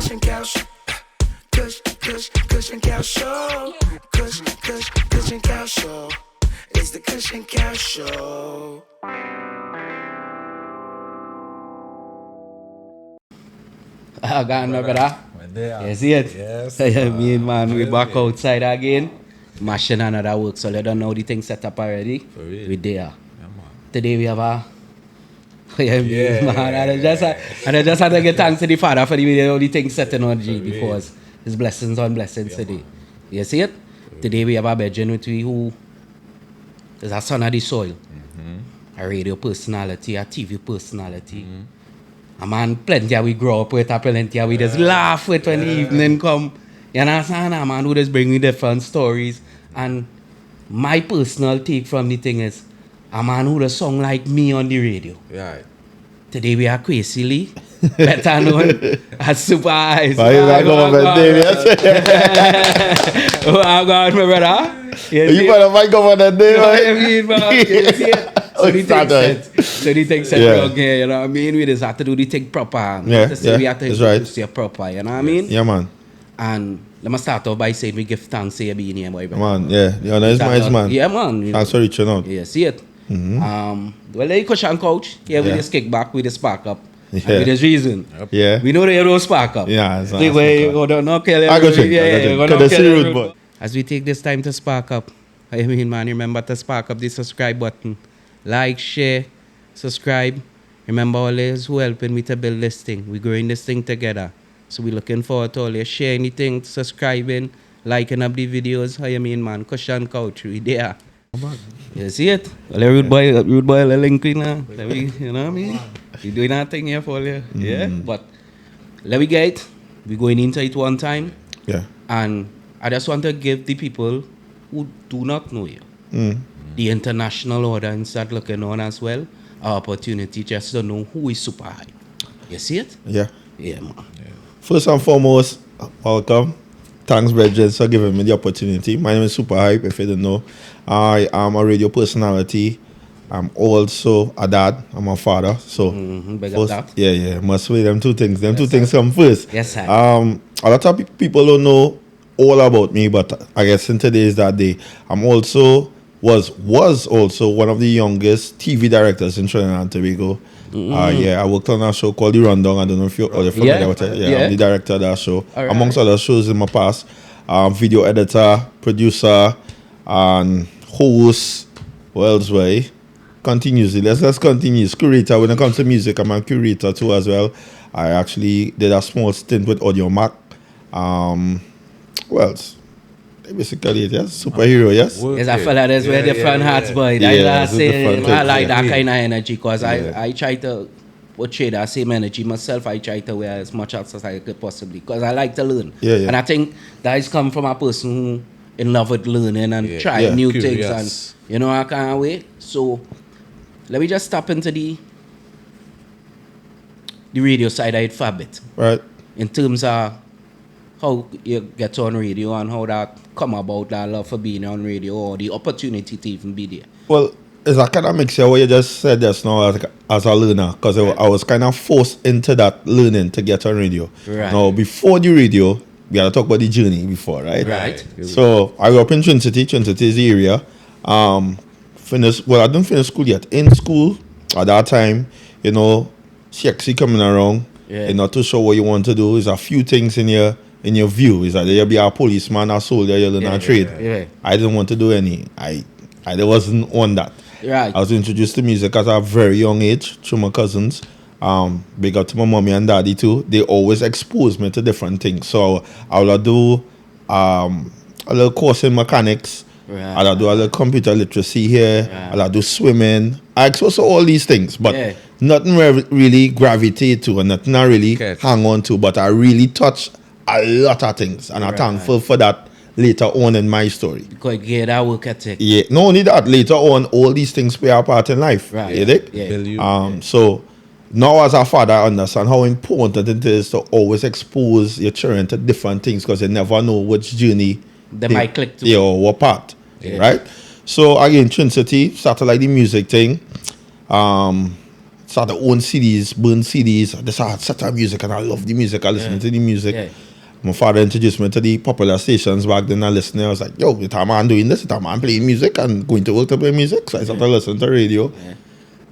Kush and Cow Show. Kush and Cow Show. Kush and Cow Show. It's the Kush and Cow Show. I got my brother. You see it? Yes. Me and man, we back outside again. Mashing another work, so let them know the thing set up already. For real. We there. Yeah, man. Today we have a man. And I just had to get thanks to the Father for the video, the thing setting on G because his blessings on blessings today. Man. You see it? Today we have a bedroom with we who is a son of the soil, a radio personality, a TV personality. A man plenty we grow up with, a plenty we just laugh with when the evening come. You understand? A man who just bring me different stories. And my personal take from the thing is, a man who just song like me on the radio. Right. Today we are Kwesi Lee, better known as Super Eyes. Why you not going to Dave? Yes. Oh, my God, my brother. You better might go on that day, right? So the thing set Yeah. wrong here, you know what I mean? We just have to do the thing proper. Yeah, Not to say we have to that's right. say proper, you know what I mean? Yeah, man. And let me start off by saying we give thanks to you being here, boy. Man, yeah. The honor is mine, man. Yeah, man. You know. Thanks for reaching out. Yeah, see it. Well, there you Kush and Coach. Yeah, we Yeah. just kick back, we just spark up. Yeah. And with this reason. Yeah. We know they don't spark up. Yeah, it's The way you go down, no kill I got you. yeah, go Because down, the kill root, everybody. but. As we take this time to spark up, I mean, man, remember to spark up the subscribe button. Like, share, subscribe. Remember all those who helping me to build this thing. We're growing this thing together. So we're looking forward to all you share anything, subscribing, liking up the videos. How you mean, man? Kush and Couch, we there. You see it? Well, rude boy, link in now. You know what I mean? We doing that thing here for you. Yeah? But let me get it. We're going into it one time. Yeah. And I just want to give the people who do not know you, the international audience that looking on as well, an opportunity just to know who is Super Hype. You see it? Yeah. Yeah, man. First and foremost, welcome. Thanks, Bridget, for giving me the opportunity. My name is Super Hype, if you don't know. I am a radio personality. I'm also a dad. I'm a father. So, Big first, up that. yeah, must weigh them two things. Them two things come first. Yes, sir. A lot of people don't know all about me, but I guess in today's that day, I'm also was also one of the youngest TV directors in Trinidad and Tobago. I worked on a show called The Rundown. I don't know if you're familiar with it. Yeah, I'm the director of that show. All right. Amongst other shows in my past. Video editor, producer, and host. What else, way? Continuously. Let's continue. Curator. When it comes to music, I'm a curator too as well. I actually did a small stint with Audio Mac. What else? Basically, yes, superhero, yes. Yes, I feel like that's where different hats, boy. Yeah, That's it's a different I thing, like that yeah. kind of energy because Yeah. I try to portray that same energy myself. I try to wear as much as I could possibly because I like to learn. Yeah, yeah. And I think that has come from a person who in love with learning and trying Yeah. new Curious. things. And, you know, I can't wait. So, let me just step into the radio side of it for a bit. Right. In terms of how you get on radio and how that come about, that love for being on radio or the opportunity to even be there. Well, it's a kind of mixture what you just said just now as a learner because I was kind of forced into that learning to get on radio. Right. Now, before the radio, we had to talk about the journey before, right? Right. So, I grew up in Trinity. Trinity is the area. I didn't finish school yet. In school, at that time, you know, sexy coming around. Yeah. You're not too sure what you want to do. There's a few things in your view. Is that you'll be a policeman, a soldier, you'll learn a trade. Yeah. I didn't want to do any. I wasn't on that. Right. I was introduced to music at a very young age through my cousins. Big up to my mommy and daddy too. They always exposed me to different things. So I would do a little course in mechanics. Right. I'll do a little computer literacy here. Right. I'll do swimming. I exposed to all these things, but Yeah. nothing really gravitate to and nothing I really Catch. hang on to. But I really touch a lot of things, and I'm thankful for that later on in my story. Because you get that work ethic. Yeah, not only that, later on, all these things play a part in life. Right. You dig? Yeah. Bill you. So now as a father, I understand how important it is to always expose your children to different things because you never know which journey They might click to. yeah, or what part. Yeah. Right? So again, Trinity, started like the music thing. started own CDs, burn CDs. They started set up music, and I love the music. I listen to the music. Yeah. My father introduced me to the popular stations back then. I listened. I was like, yo, it's a man doing this. It's a man playing music and going to work to play music. So I started listening to radio. Yeah.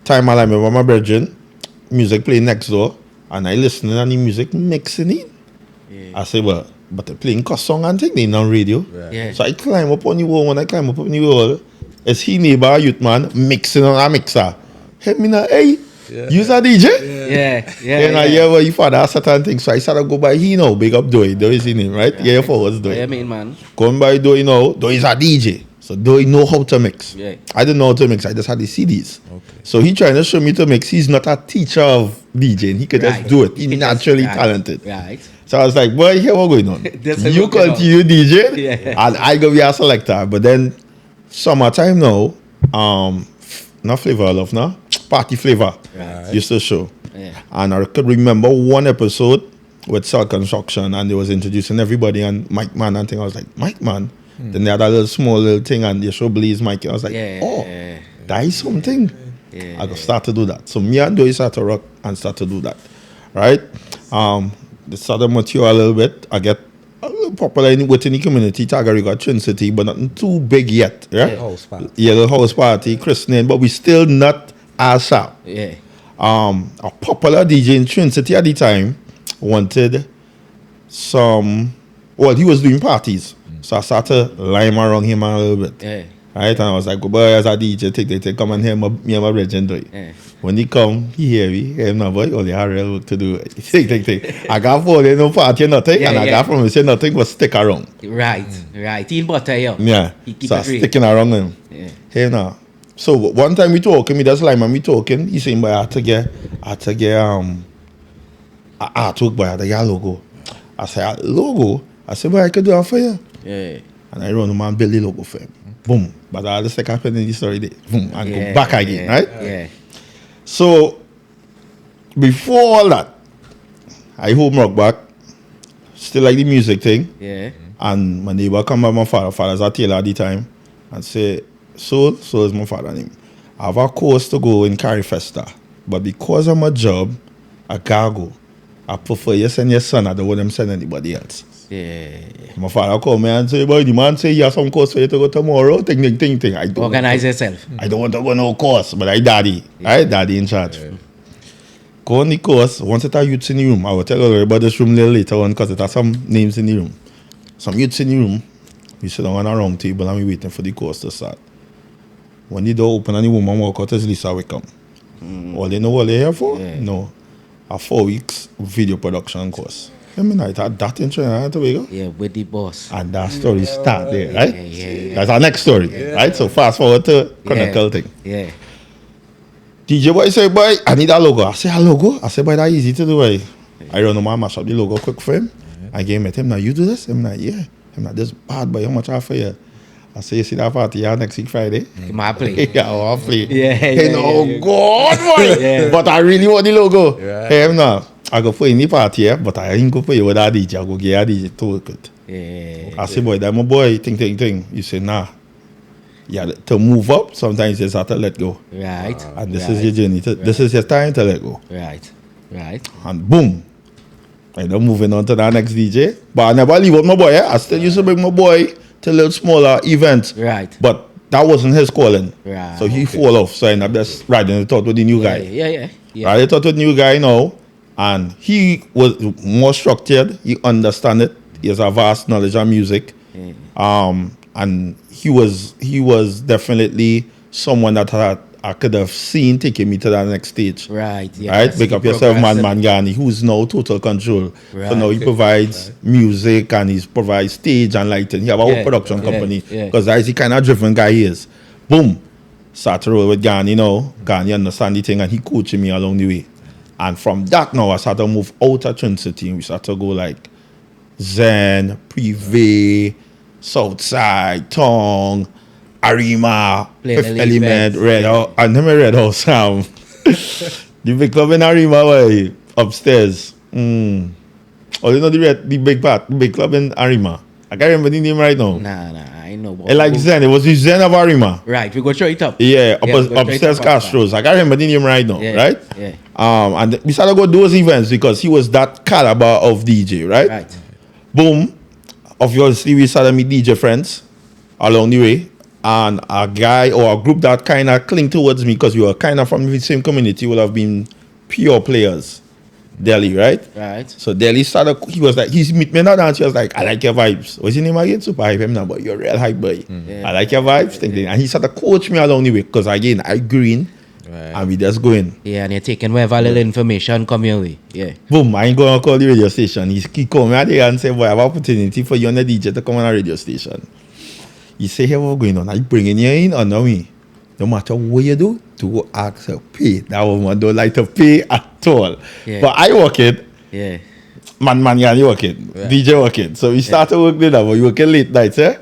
Time I remember my brethren, music playing next door, and I listening and the music mixing it. Yeah. I say, well, but they're playing cuss song and thing, they on radio. Yeah. So I climb up on the wall. When I climb up on the wall, it's he neighbor, a youth man, mixing on a mixer. Hey, me now, hey, you's a DJ? Yeah. And I hear what your father has certain things. So I started to go by he now, big up Doi. Doi is his name, right? Yeah, for us, Doi. Yeah, man. Going by Doi now, Doi is a DJ. So Doi know how to mix. Yeah. I didn't know how to mix, I just had the CDs. Okay. So he trying to show me to mix. He's not a teacher of DJing. He could Right. just do it. He's He could just- naturally right. talented. Right. So I was like, boy, here what going on? That's You what going on. continue DJ, Yeah. and I go be a selector. But then summertime now, not Flavor of Love now, Party Flavor Right. used to show. Yeah. And I could remember one episode with Cell Construction, and they was introducing everybody and Mike Man and thing. I was like, Mike Man. Then they had a little small little thing and they show Blaze Mike. I was like, Yeah. oh, that is something. Yeah. I could start to do that. So me and Doi start to rock and start to do that. Right? They started mature a little bit. I get a little popular within the community, Tagariga, Twin City, but nothing too big yet. Right? House party. Yeah, the house party, christening, but we still not as sharp. Yeah. A popular DJ in Twin City at the time wanted some. Well, he was doing parties, so I started lying around him a little bit. Yeah. Right, and I was like, "Go boy, as a DJ, take, come and hear me and my brethren do it." Yeah. When he come, he hear me, hey, no boy, only have real work to do. Take. I got for no party, nothing, Yeah, and I yeah. got from him say nothing, but stick around. Right. In butter, yo. Yeah, He keep so it real. sticking around him. Yeah. Hey now. So one time we talking, me just like man, we talking. He saying, "Boy, I had to get artwork, boy, I had to get a logo." I say, "A logo?" I said, "Boy, I could do it for you." Yeah. And I run him and build the logo for him. Boom. But I just like happened in the story there. Boom. And Yeah, go back again, yeah, right? Yeah. So before all that, I home rock back. Still like the music thing. Yeah. And my neighbor come by my father's a tailor at the time, and say, Soul is my father name. I have a course to go in Carry Festa, but because of my job, I can't go. I prefer you send your son, I don't want them send anybody else. Yeah. My father call me and say, boy, the man say, you have some course for you to go tomorrow, ting. I don't Organize yourself. I don't want to go no course, but I daddy. Right? Daddy in charge. Go on the course. Once it has youths in the room, I will tell you about this room a little later on because it has some names in the room. Some youths in the room. We sit down on a round table and we waiting for the course to start. When the door open and the woman walk out, it's Lisa Wickham. All they know what they're here for? Yeah. No. A 4 weeks video production course. I mean, I had that in Trinidad and Tobago. Yeah, with the boss. And that story start there, right? Yeah. That's our next story, right? So fast forward to Chronicle thing. Yeah. DJ boy say, boy, I need a logo. I say, a logo? I say, boy, that easy to do, boy. I run him and mash up the logo quick for him. I gave him, now you do this? Him like, yeah. Him like, this bad, boy, how much I for you? I say, you see that party here next week Friday? My play. Yeah, I want to play. Yeah, God, boy. Yeah. But I really want the logo. Yeah. Hey, him now, I go play in the party here, but I ain't go play with that DJ. I go get a DJ to work it. Yeah. I say, boy, that my boy, thing. You say, nah. Yeah, to move up, sometimes you just have to let go. Right. And this is your journey. This is your time to let go. Right. And boom. And then moving on to the next DJ. But I never leave out my boy. I still used to bring my boy to little smaller events. Right. But that wasn't his calling. Right. So he fall off. So I ended up just riding the thought with the new guy. Yeah. Right, I thought with the new guy now. And he was more structured. He understand it. He has a vast knowledge of music. And he was definitely someone that I could have seen taking me to that next stage. Right. Yeah. Right? Pick up yourself, man Gani, who's now total control. Right. So now he provides music and he provides stage and lighting. He have a whole production company. Yeah. Because that's the kind of driven guy he is. Boom. Start to roll with Gani now. Gani understand the thing and he coaching me along the way. And from that now, I started to move out of Twin City. We started to go like Zen, Privé, Southside, Tong, Arima, Play the Fifth lead Element, bands. Red House. I never Red House. The big club in Arima, way upstairs. Oh, you know the big club in Arima. I can't remember the name right now. Nah, I know. It like Zen. It was the Zen of Arima. Right, we go show it up. Yeah, we go show it upstairs up, Castro's. I can't remember the name right now, Yeah, right? yeah. And we started go those events because he was that caliber of DJ, right? Right. Boom. Obviously, we started meet DJ friends along the way. And a guy or a group that kind of cling towards me because we were kind of from the same community would have been pure players. Delhi, right? Right. So Delhi started, he was like, he's meet me now and he was like, I like your vibes. What's your name again? Super hype him now, but you're a real hype boy. Yeah. I like your vibes. And he started coach me along the way because again, I green and we just going. Yeah, and you're taking whatever little information come your way. Yeah. Boom, I ain't going to call the radio station. He called me there and said, boy, I have an opportunity for you and the DJ to come on a radio station. He say, hey, what's going on? Are you bringing you in or no me? No matter what you do, to ask her pay. That woman don't like to pay at all. Yeah. But I work it. Yeah. Man, you work it. Right. DJ work it. So we started working there, but you working late nights, eh?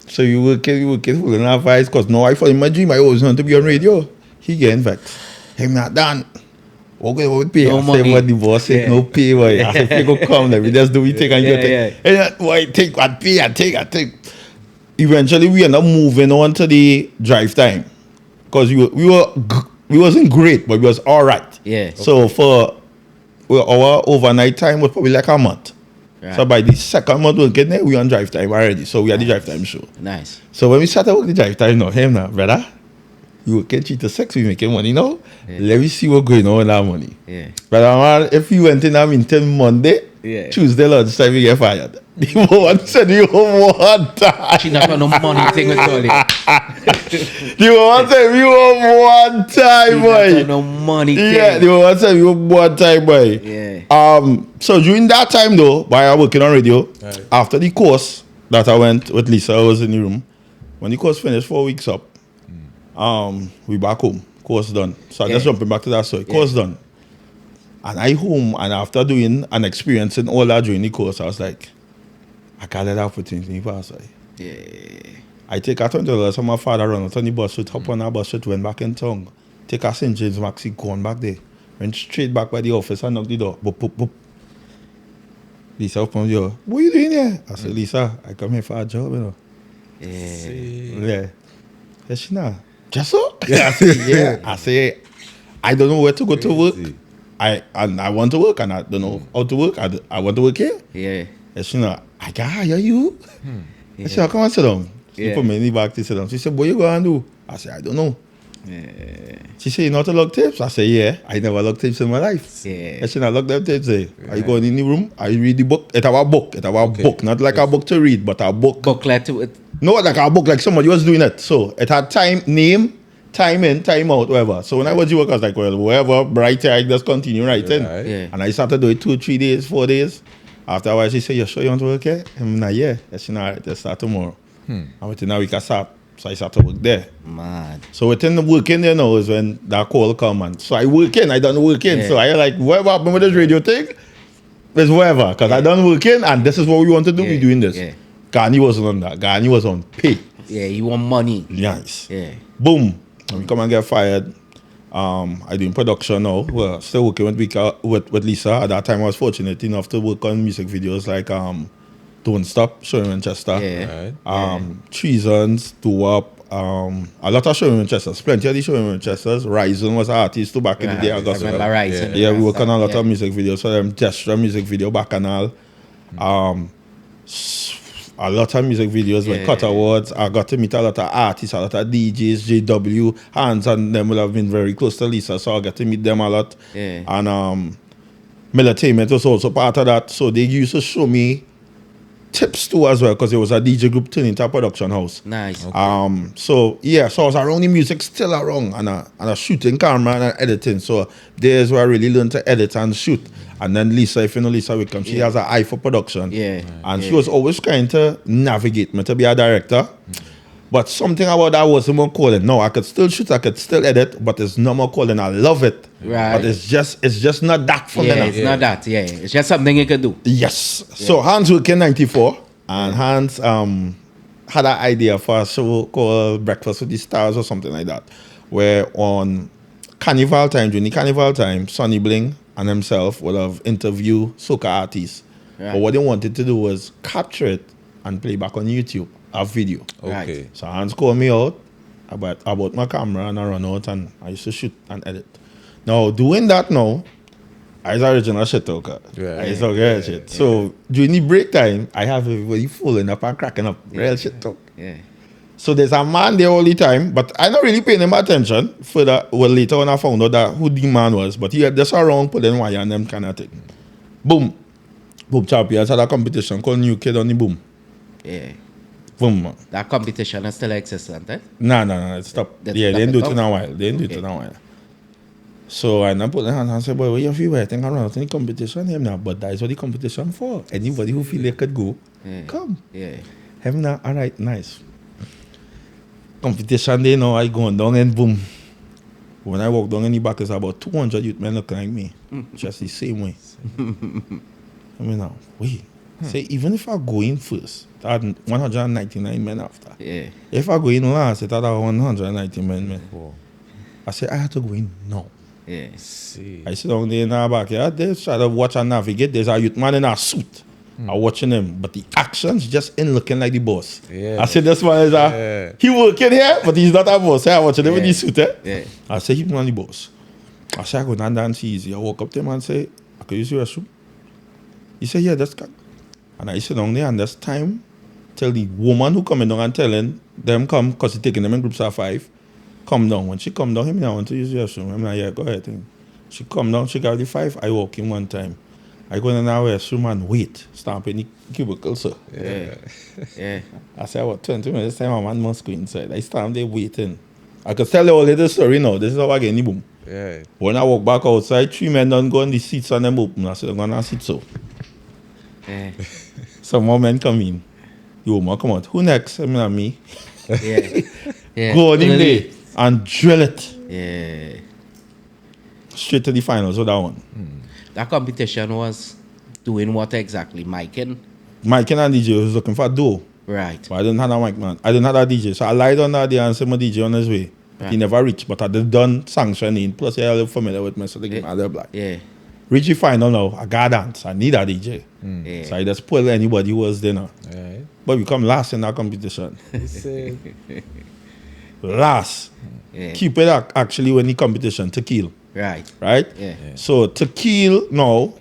So you working full and half eyes, because now I thought in my dream I always want to be on radio. He getting vexed. Him not done. What we pay? No I money. say what the boss said, Yeah. no pay, boy. I said, go come, let me just do we take and you Yeah, take. And boy, take what pay, I take. Eventually we end up moving on to the drive time. Because we wasn't great, but we was all right. Yeah. So for our overnight time was probably like a month. Right. So by the second month we getting there, we on drive time already. So we had the drive time show. Nice. So when we started working the drive time, no, him now, brother, you working cheat to sex, we making money now. Yeah. Let me see what going on with that money. Yeah. Brother man, if you went in that meeting Monday, Yeah. Tuesday lunchtime we get fired. The woman said you one time. She not got no money thing with all it. The woman said you one time, boy. No money thing. Yeah, the woman said you one time, boy. Yeah. So during that time though, while I was working on radio, after the course that I went with Lisa, I was in the room. When the course finished 4 weeks up, we back home. Course done. So I just jumping back to that story. Course done. And I home, and after doing and experiencing all that during the course, I was like, I can't let that opportunity pass. Yeah. I take a $20 from my father run out on the bus with hop on that bus with went back in town. Take a St. James Maxi gone back there. Went straight back by the office and knocked the door. Boop, boop, boop. Lisa opened the door. What are you doing here? I said, Lisa, I come here for a job, you know. Yeah. Yes, she nah. Just so? I said, yeah. I say, I don't know where to go to work. I want to work and I don't know how to work. I want to work here. Yeah. Yes, she nah. I can hire you. I said, come on, sit down. She put me in the back to sit down. She said, what you going to do? I said, I don't know. Yeah. She said, you know how to log tapes? I said, yeah. I never logged tapes in my life. Yeah. I said, I log them tapes. Are you going in the room? I read the book. It's our book. It's our book. Not like a book to read, but a book. Booklet to it. No, like a book, like somebody was doing it. So it had time, name, time in, time out, whatever. So when I was work, I was like, well, whatever, bright I just continue writing. Yeah. And I started doing 2, 3 days, 4 days. After a while, she said, you sure you want to work here? I'm like, yeah. I said, all right, let's start tomorrow. And within a week, I start. So I started to work there. Mad. So within the working there now is when that call come and so I work in, I done work in. Yeah. So I like, whatever happened with this radio thing, it's whatever. Because I done work in and this is what we want to do, we doing this. Yeah. Gani wasn't on that. Gani was on pay. Yeah, you want money. Nice. Yeah. Boom. We come and get fired. I doing production now. Well, still working with Lisa. At that time I was fortunate enough to work on music videos like Don't Stop, Show in Manchester. Yeah. Treasons, Do Up, a lot of Show in Manchesters. Plenty of the Show in Manchesters. Ryzen was an artist too back in the day. I got remember Ryzen. yeah, we work on a lot of music videos for them. Gesture music video back and all. A lot of music videos with Cut Awards. I got to meet a lot of artists, a lot of DJs, JW. Hans and them will have been very close to Lisa, so I got to meet them a lot. Yeah. And Militainment was also part of that. So they used to show me tips too as well, because it was a DJ group turning into a production house. Nice. So yeah, so I was around the music, still around, and a shooting camera and editing. So there's where I really learned to edit and shoot. And then Lisa, if you know Lisa Wickham, she has an eye for production. Yeah. And she was always trying to navigate me to be a director. But something about that wasn't more calling. No, I could still shoot, I could still edit, but it's no more calling. I love it. Right. But it's just not that for me now. It's not that. Yeah. It's just something you could do. Yes. So Hans worked in 94, and Hans had an idea for a show called Breakfast with the Stars or something like that, where on Carnival time, during the Carnival time, Sonny Bling and himself would have interviewed soca artists. Right. But what they wanted to do was capture it and play back on YouTube a video. Okay. Right. So Hans called me out about my camera and I run out and I used to shoot and edit. Now doing that now, I was original shit talker. Yeah. I used to get shit. So during the break time, I have everybody falling up and cracking up. Real shit talk. Yeah. So there's a man there all the time, but I not really paying him attention. Further, well, later on I found out that who the man was, but he had just around pulling wire and them kind of thing. Boom. Boom Champions had a competition called New Kid on the Boom. Yeah. Boom. That competition is still existent, eh? No, it stopped. They Yeah, they didn't do it stopped in it? a while. They didn't do it in a while. So I put the hand and said, boy, what you feel? I think I run out in the competition here now, but that is what the competition for. Anybody who feel they could go, come. Yeah. Have now, all right, nice. Competition day now, I going down and boom. When I walk down in the back, there's about 200 youth men looking like me. Just the same way. I mean now, wait. Say, even if I go in first, that 199 men after. Yeah. If I go in last, it had 190 men. Wow. I said, I have to go in now. Yeah. See. I sit down there in our backyard, they try to watch and navigate. There's a youth man in a suit. I'm watching him, but the actions just in looking like the boss. Yeah. I said, this one is he working here, but he's not a boss. I watching him with the suit. Yeah. I said, he's not the boss. I said, I go down dance easy. I walk up to him and say, I could use your restroom. He said, yeah, that's good. And I sit down there and there's time till the woman who coming down and telling them come, because he's taking them in groups of 5, come down. When she come down, him, I want to use your restroom. I'm like, yeah, go ahead. Thing. She come down, she got the 5, I walk in one time. I go in our restroom and wait, stamp in the cubicle, sir. Yeah. Yeah. I said, what, 20 minutes time, a man must go inside. I stand there waiting. I could tell you all the story now. This is how I get in the boom. Yeah. When I walk back outside, 3 men don't go in the seats and them open. I said, I'm going to sit so. Yeah. Some more men come in. Yo, man, come out. Who next? I mean, me. Yeah. Yeah. Go on in there and drill it. Yeah. Straight to the finals with that one. That competition was doing what exactly? Miking? Mike and DJ was looking for a duo. Right. But I didn't have a mic man. I didn't have a DJ. So I lied on that day and said my DJ on his way. Right. He never reached, but I did done sanctioning. Plus, I was familiar with me, so they give me a little black. Yeah. Reach the final now. I got dance. I need a DJ. Yeah. So I just pull anybody who was there now. Yeah. But we come last in that competition. See. Last. Yeah. Keep it actually when the competition to kill. Right. Right? Yeah. So to kill now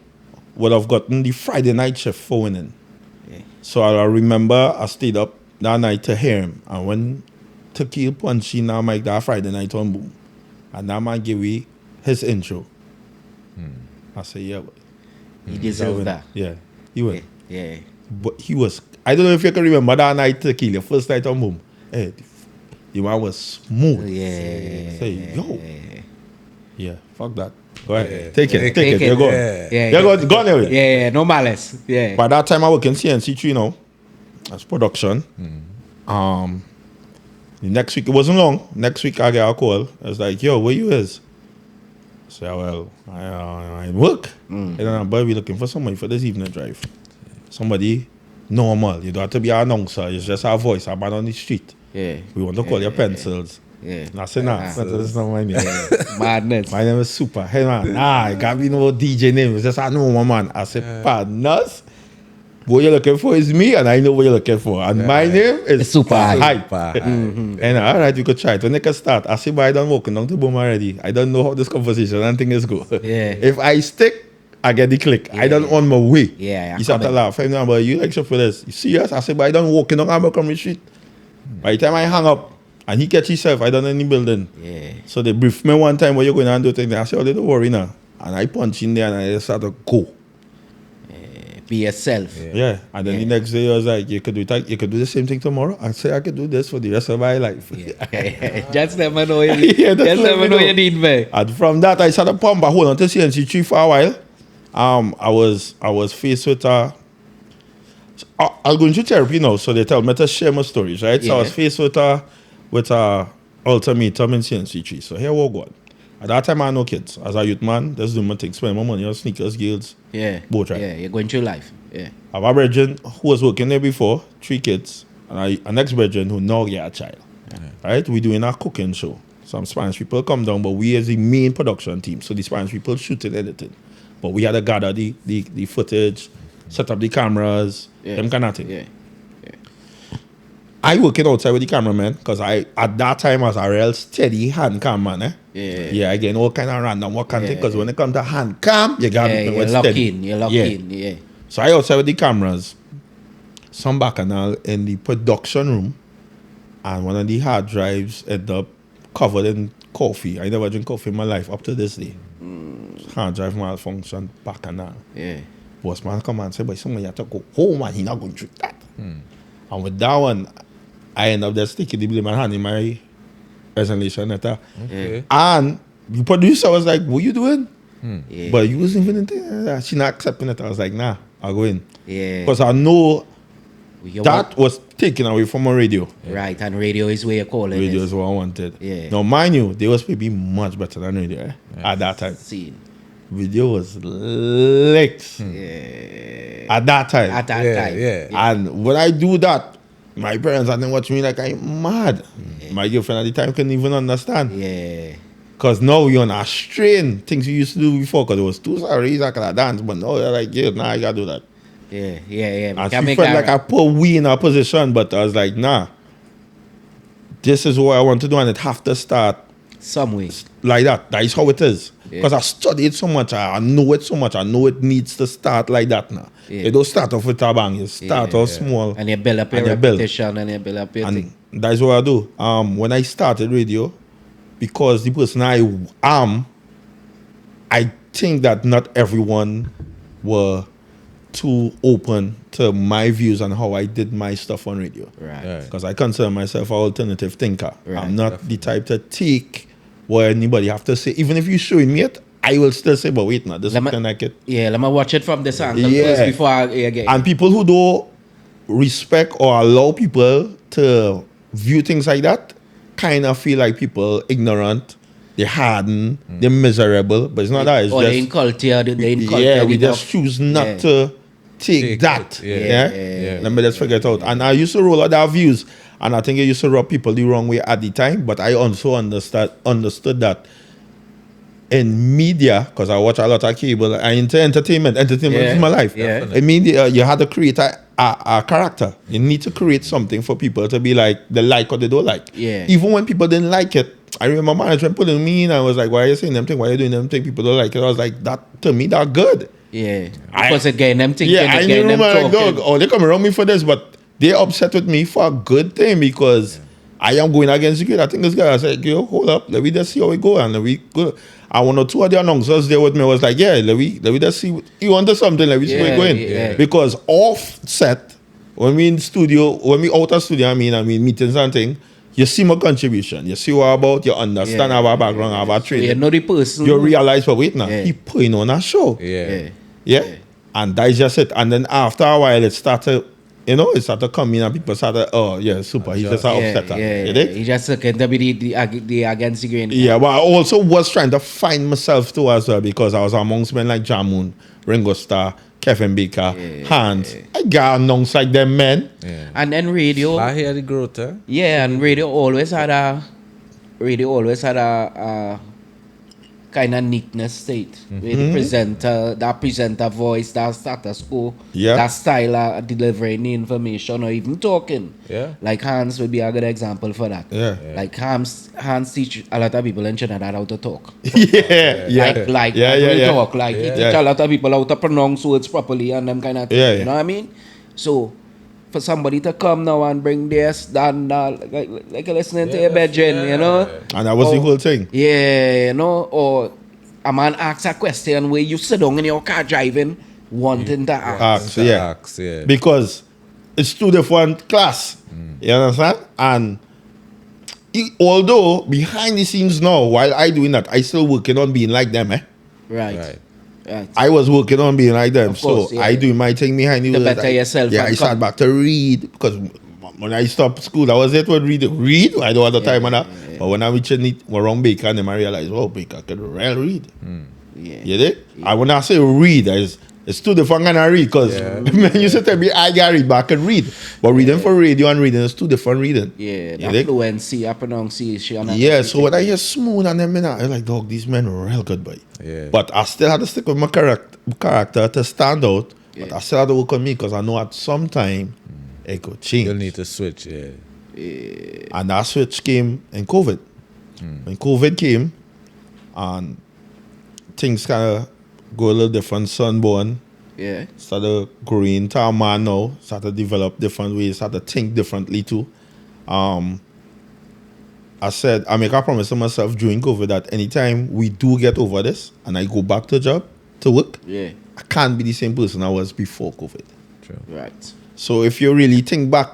would have gotten the Friday night shift for winning. Yeah. So I remember I stayed up that night to hear him. And when to kill punchy now Mike that Friday night on boom. And that man gave me his intro. I said, yeah, boy. He deserved that. Yeah. He was. Yeah. But he was, I don't know if you can remember that night to kill, your first night on boom. Hey, the man was smooth. Yeah. Say, yo. Yeah. Yeah, fuck that. Go ahead. Yeah. Take it. Take it. You're going. Yeah. Yeah. You're going anyway. Yeah. No malice. Yeah. By that time, I work in CNC3 now. That's production. The next week, it wasn't long. Next week, I get a call. I was like, yo, where you is? I said, well, I work. And then, boy, we looking for somebody for this evening drive. Somebody normal. You don't have to be an announcer. It's just our voice, a man on the street. Yeah. We want to call your pencils. Yeah. And I said, nah, pencils is not my name. Madness. My name is Super. Hey, man, nah, it can't be no DJ name. It's just a normal man. I said, partners. What you're looking for is me, and I know what you're looking for. And my name is Super Hype. Super high. And all right, you could try it. When they can start, I say, but I don't walking down to boom already. I don't know how this conversation and thing is go. Yeah. If I stick, I get the click. I don't on my way. Yeah, You start to laugh. Hey, no, but you like for this. You serious? I say, but I don't walking down Abercrombie Street. By the time I hang up, and he catch himself, I don't in the building. Yeah. So they brief me one time, what you're going to do things. I say, oh, they don't worry now. And I punch in there and I just start to go. Be yourself. Yeah. And then the next day I was like, you could do the same thing tomorrow. I say I could do this for the rest of my life. Yeah. Just never know you need. Yeah, Just never know you need me. And from that I started pump back hold on to CNC3 for a while. I was faced with I'll go into therapy now, so they tell me to share my stories, right? So I was Yeah. faced with a ultimatum in CNC3. So here we go. At that time I had no kids. As a youth man, just do my thing, spend my money on sneakers, gills, Yeah. boat ride. Yeah. You're going through life. Yeah. I have a brethren who was working there before, 3 kids, and an ex-brethren who now get a child. Right? We're doing a cooking show. Some Spanish people come down, but we as the main production team. So the Spanish people shooting editing. But we had to gather the footage, set up the cameras, them kind of thing. Yeah. I working outside with the cameraman because I at that time was a real steady hand cam man. Yeah. I get all kind of random work and thing because when it comes to hand cam, you got Yeah, to you're steady. you're locked in, yeah. So I outside with the cameras, some bacchanal in the production room, and one of the hard drives ended up covered in coffee. I never drink coffee in my life up to this day. Hard drive malfunction, bacchanal. Yeah. Boss man come and say, but someone you have to go home and he not going to drink that. And with that one, I end up just sticking the blame and hand in my resignation letter. Okay. And the producer was like, what you doing? Yeah. But you wasn't even in there. She not accepting it. I was like, nah, I'll go in. Yeah. Because I know You that was taken away from my radio. Right, and radio is where you're calling Radio it. is what I wanted. Yeah. Now, mind you, they was maybe much better than radio at that time. Scene. Video was licked Yeah. at that time. At that Yeah, time. yeah. And when I do that, my parents and them watch me like I'm mad. My girlfriend at the time couldn't even understand. Yeah. Because now you're on a strain. Things you used to do before because it was too sorry, I could dance. But now you're like, yeah, nah, I gotta do that. Yeah. And Can she make felt that like I put we in a position, but I was like, nah. This is what I want to do, and it have to start some way. like that. That is how it is. Yeah. Because I studied so much, I know it so much. I know it needs to start like that now. Yeah. You don't start off with a bang. You start off small. And you build up your And you build. reputation and you build up your thing. And that's what I do. When I started radio, because the person I am, I think that not everyone were too open to my views and how I did my stuff on radio. Right. Because I consider myself an alternative thinker. Right. I'm not the type to take what anybody have to say. Even if you're showing me it, I will still say, but wait now, this is Let me- like it. Yeah, let me watch it from this angle Yeah. first before I get And people who don't respect or allow people to view things like that kind of feel like people ignorant, they're hardened, they're miserable. But it's not that. It's or just, they inculcated, yeah, we just enough. choose not Yeah. to take Take that. it, Yeah. yeah. Let me just figure it out. And I used to roll out our views, and I think it used to rub people the wrong way at the time. But I also understood that in media, because I watch a lot of cable, and into entertainment. Entertainment Yeah. is my life. Yeah. In media, you had to create a character. You need to create something for people to be like, they like or they don't like. Yeah. Even when people didn't like it, I remember management putting me in, and I was like, why are you saying them thing? Why are you doing them thing? People don't like it. I was like, that, to me, that good. Yeah. Because again, them thinking, Yeah, I again, knew them like, talking. dog, oh, they come around me for this, but they upset with me for a good thing because I am going against the kid. I think this guy, I said, yo, hold up, let me just see how we go, and let me go. And one or two of the announcers there with me was like, yeah, let me just see, you want something, let me see where Yeah, we going. yeah. Because offset, when we in studio, when we out of studio, I mean meetings and thing, you see my contribution, you see what I'm about, you understand Yeah, our background, our So you training. know the person. You realize, but wait now, Yeah. he putting on a show. Yeah. Yeah. And that's just it. And then after a while, it started coming and people started, oh, yeah, super. He's just an upsetter. You dig? He just looking to be the against the grain. Yeah, but I also was trying to find myself too as well because I was amongst men like Jamun, Ringo Starr, Kevin Baker, Hans. I got amongst like them men. Yeah. And then radio. I hear the growth, eh? Yeah, and radio always had a kind of neatness state. Where the presenter voice, that status quo, Yeah. that style of delivering the information or even talking. Yeah. Like Hans would be a good example for that. Yeah. Like Hans teach a lot of people in Trinidad how to talk. yeah. Like Yeah, real yeah. talk. Like he Yeah. teach a lot of people how to pronounce words properly and them kind of thing. Yeah, You yeah. know what I mean? So for somebody to come now and bring their standard, like you're listening to your bedroom, you know? And that was the whole thing. Yeah, you know, or a man asks a question where you sit down in your car driving, wanting to ask. Ask, yeah. Because it's two different class. You understand? And although behind the scenes now, while I doing that, I still working on being like them, Right. I was working on being like them. Of course, so yeah. I do my thing behind the To wheels. better yourself Yeah, and I start come- back to read because when I stopped school, that was it. Would read. I don't have the time and that. But when I reached around Baker, and then I realized, oh, Baker could really read. Yeah. You dig? And when I say read, it's two different kind of read because man used to tell me I can read, but I can read. But reading for radio and reading is two different reading. Yeah, You the dig? fluency, pronunciation. and Yeah, so everything. when I hear smooth and them, I like, dog, these men are real good, boy. Yeah. But I still had to stick with my character to stand out. But I still had to work on me because I know at some time it could change. You'll need to switch, yeah. And that switch came in COVID. When COVID came, and things kind of go a little different. Sunborn Yeah. started growing to a man now, started develop different ways, started think differently too. I said, I make a promise to myself during COVID that anytime we do get over this and I go back to job, to work, Yeah. I can't be the same person I was before COVID. True. Right. So if you really think back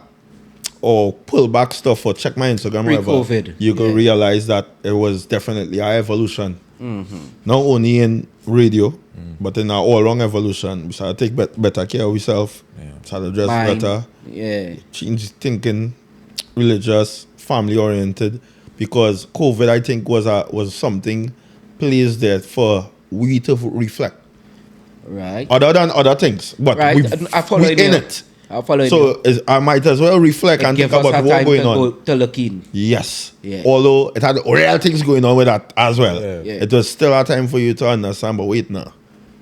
or pull back stuff or check my Instagram, whatever, Pre-COVID, you can yeah. realize that it was definitely an evolution. Not only in radio, but in our all-round evolution. We started to take better care of ourselves, started to dress Mind. better, Yeah. change thinking, religious, family-oriented. Because COVID, I think, was something placed there for we to reflect. Right. Other than other things. But Right. I follow we you. in it. I follow you. So I might as well reflect and think give us about a what's time going to on. go to look in. Yes. Yeah. Although it had real things going on with that as well. Yeah. Yeah. It was still a time for you to understand, but wait now.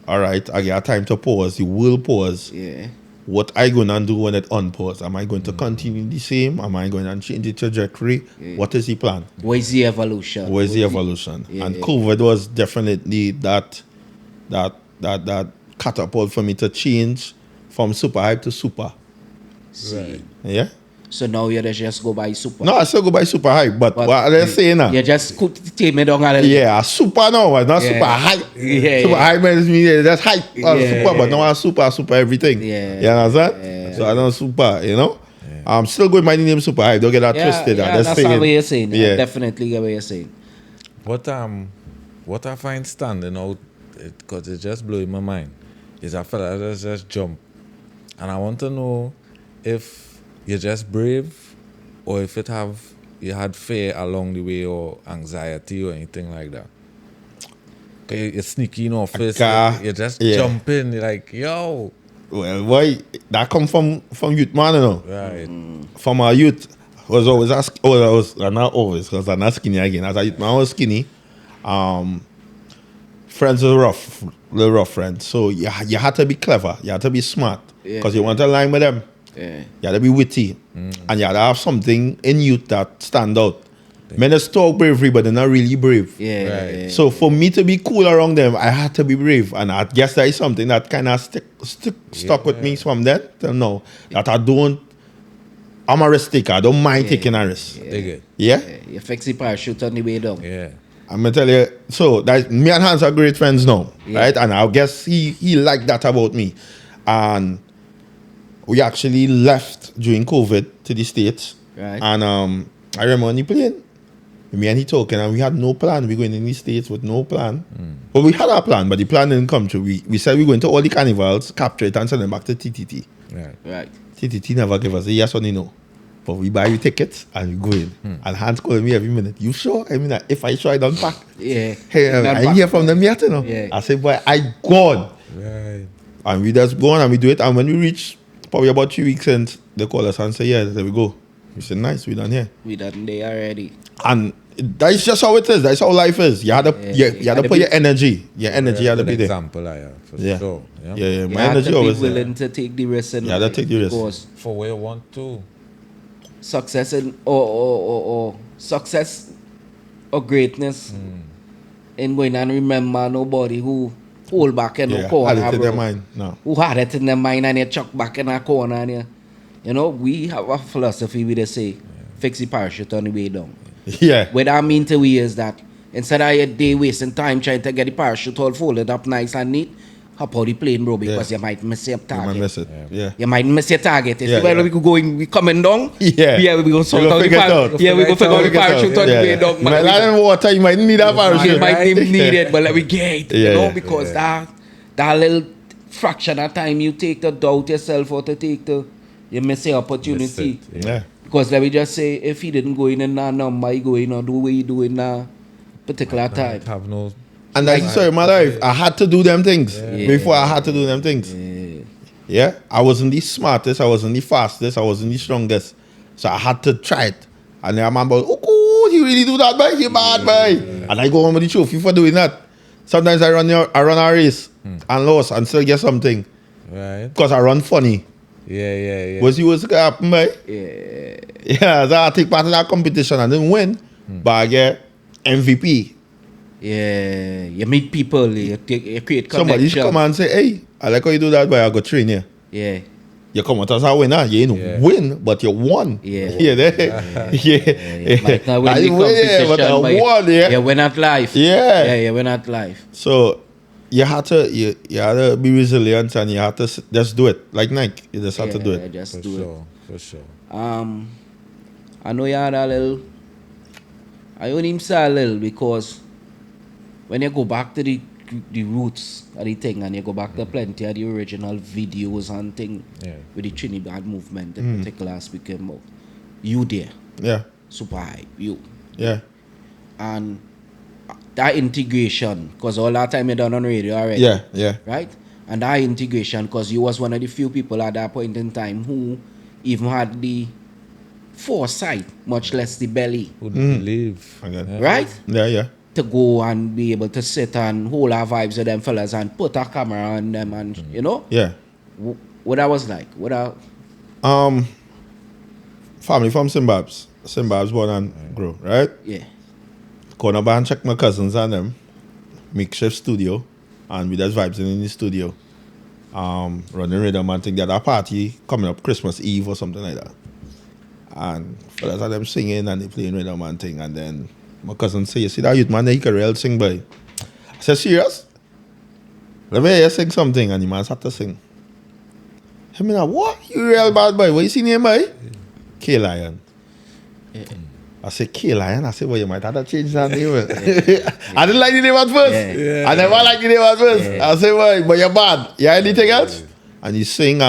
All right, I get a time to pause. You will pause. Yeah. What I going to do when it unpause? Am I going to continue the same? Am I going to change the trajectory? What is the plan? Where's the evolution? Where's the evolution? Yeah, And yeah. COVID was definitely that catapult for me to change from super hype to super. See. Yeah? So now you just go by super. No, I still go by super hype, but what are they saying now? You just could take me down a little. Yeah, super now, but not Yeah. super hype. Yeah, Super yeah. hype means that's hype. Yeah. Super, but now I'm super everything. Yeah. You understand? Yeah. So I don't super, you know? I'm still going by the name super hype. Don't get that twisted. Yeah, that's saying, what you're saying. Yeah. I definitely get what you're saying. What I find standing out, because it just blowing my mind, is a fella that just jump. And I want to know if you're just brave or if you had fear along the way or anxiety or anything like that. 'Cause you're sneaky in office, you just jump in, you're like, yo. Well, boy, that come from youth, man, you know. Right. From our youth, was always ask. Oh, I was not always because I'm not skinny again. As a youth, man, I was skinny. Friends were rough, little rough friends. So you had to be clever. You had to be smart because you want to align with them. Yeah. You had to be witty, and you had to have something in you that stand out. Men just talk bravery, but they're not really brave. Yeah. Right. Yeah. So for me to be cool around them, I had to be brave, and I guess that is something that kind of stuck with me from then till now. That I'm a risk taker. I don't mind taking a risk. Dig it. Yeah? You fix the parachute on the way down. Yeah. I'm gonna tell you. So that me and Hans are great friends now, Yeah. right? And I guess he liked that about me, and we actually left during COVID to the States. Right. And I remember on the plane, me and he talking, and we had no plan. We going in the States with no plan. Well, we had our plan, but the plan didn't come true. We said we going to all the carnivals, capture it, and send them back to TTT. Right. Right. TTT never gave us a yes or no. But we buy you tickets and we go in. And Hans calling me every minute. You sure? I mean, if I sure, I don't pack. Yeah. Hey, Not I back. hear from them yet, you know. Yeah. I say, boy, I gone. Right. And we just go on and we do it. And when we reach probably about 3 weeks in, they call us and say, yeah, there we go. We say, nice, we done here. We done there already. And that's just how it is. That's how life is. You had to, you had to put your energy. Your energy had to be Good there. example, for Yeah. sure. Yeah. You My have energy to be always there. willing to take the risk and You have to take the risk. because For where you want to. success and or success or greatness in going and remember nobody who hold back in the Yeah, had corner, it in their bro. mind. No. Who had it in their mind and you chuck back in a corner and you know, we have a philosophy we just say, fix the parachute on the way down. Yeah. What I mean to we is that instead of your day wasting time trying to get the parachute all folded up nice and neat, hop out the plane, bro, because Yeah. you might miss your You target. might miss it. Yeah. You might miss your target. Yeah, Well, yeah. we could go in, we coming down. Yeah. We go sort You go out the figure it out. parachute. Yeah, we go figure out the parachute on the way down. You might land in water, you might need that You parachute. might even need it, but let me get it, Yeah, you know, yeah. because that little fraction of time you take to doubt yourself or to take to, you miss the opportunity. Miss it, Yeah. Because let me just say, if he didn't go in that number, he go in or do what he do in that particular time. Have no. And that's the story of my life. I had to do them things Yeah. before I had to do them things. Yeah. I wasn't the smartest, I wasn't the fastest, I wasn't the strongest. So I had to try it. And then I'm about, oh, cool, you really do that, boy? You bad, boy. And I go home with the trophy for doing that. Sometimes I run a race and lost and still get something Right. because I run funny. Yeah. Was you was gonna happen, boy? Yeah. Yeah, so I take part in that competition and didn't win, but I get MVP. Yeah. You meet people, you create Somebody connections. come and say, hey, I like how you do that, but I go train you. Yeah. You come out as a winner. You ain't Yeah. win, but you won. Yeah. Yeah. Might not win I the didn't win, yeah, competition, but I but won, yeah. you win at life. Yeah. Yeah, you win at life. So you had to be resilient and you had to just do it. Like Nike, you just had to do it. Just For do sure. For sure. it. I know you had a little. I only say a little because when you go back to the roots of the thing and you go back to plenty of the original videos and thing Yeah. with the Trinidad movement in particular speaking about, you there, Yeah. super hype, you. Yeah. And that integration, because all that time you done on radio already. Yeah. Yeah. Right? And that integration, because you was one of the few people at that point in time who even had the foresight, much less the belly, Who'd believe? Okay. Yeah. right? Yeah. Yeah. To go and be able to sit and hold our vibes with them fellas and put a camera on them and, you know, Yeah. what that was like. Family from Zimbabwe. Zimbabwe's born and grow, right? Yeah. Corner band check my cousins and them. Makeshift studio. And we just vibes in the studio. Running rhythm and thing. They had a party coming up Christmas Eve or something like that. And fellas are them singing and they playing rhythm and thing. And then my cousin say, you see that youth man, he can real sing, boy. I said, serious? Let me hear you sing something. And the man started to sing. I mean, what? You real bad boy. What you see name, boy? K-Lion. I said, K-Lion. I said, well, you might have to change that name. I didn't like the name at first. I never liked the name at first. I said, well, but you're bad. You anything else? And he sing,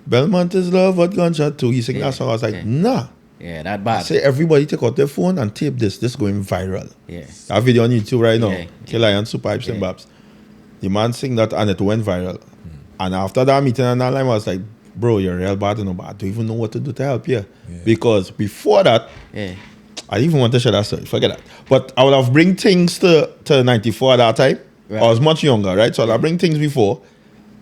Belmont is love, what gunshot too. He sing that song. I was like, nah. Yeah, that I bad. say, everybody take out their phone and tape this. This going viral. Yeah. That video on YouTube right now. Yeah. K-Lion, Super Hype, Zimbabwe. The man sing that and it went viral. And after that meeting and that line, I was like, bro, you're real bad, you know, but I don't even know what to do to help you. Because before that, Yeah. I didn't even want to share that story. Forget that. But I would have bring things to 94 at that time. Right. I was much younger, right? So I'll bring things before.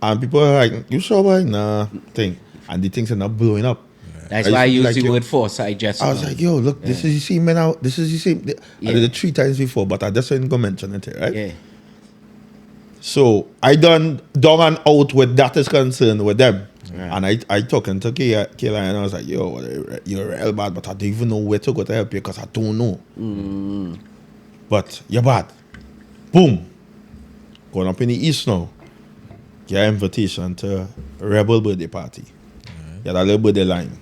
And people are like, you sure, boy? Nah, thing. And the things are not blowing up. That's I why I used to use like the you. word foresight just I was now. like, yo, look, this is the same man out. This is the same. I did it 3 times before, but I just didn't go mention it here, right? Yeah. So I done down and out with that is concerned with them. Right. And I talking to Kayla and I was like, yo, you're real bad, but I don't even know where to go to help you because I don't know. But you're bad. Boom. Going up in the East now. Get an invitation to a Rebel birthday party. You had a little birthday line.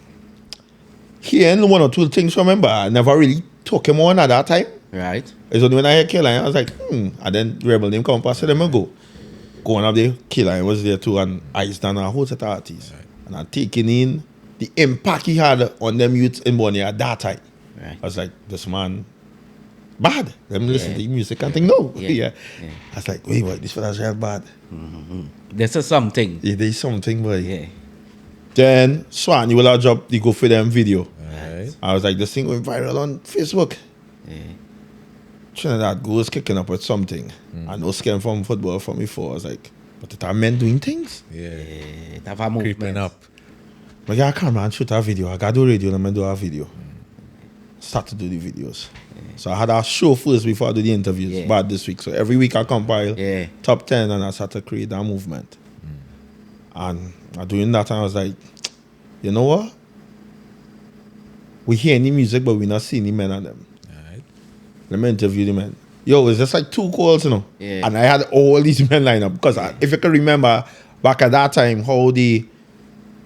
He ain't 1 or 2 things, remember. I never really took him on at that time. Right. It's only when I heard K-Line, I was like, And then Rebel name come past, them and go. Going up there, K-Line was there too, and I done a whole set of artists. And I'm taking in the impact he had on them youths in Bonnie at that time. Right. I was like, this man, bad. Them listen to the music and think, no. Yeah. I was like, wait, this fella's real bad. This is something. Yeah, there's something, boy. Yeah. Then Swan, you will have dropped the Go For Them video. Right. I was like, this thing went viral on Facebook. Yeah. Trinidad goes kicking up with something. I know scared from football from before. I was like, but it are men doing things? Yeah. It have a movement. Creeping up. Like, I can't man shoot a video. I gotta do radio and I do a video. Start to do the videos. So I had a show first before I do the interviews. Yeah. But this week. So every week I compile Yeah. top 10 and I start to create that movement. And I doing that and I was like, you know what? We hear any music but we not seeing the men on them. Right. Let me interview the men. Yo, it's just like 2 calls, you know. Yeah. And I had all these men lined up. Because if you can remember, back at that time, how the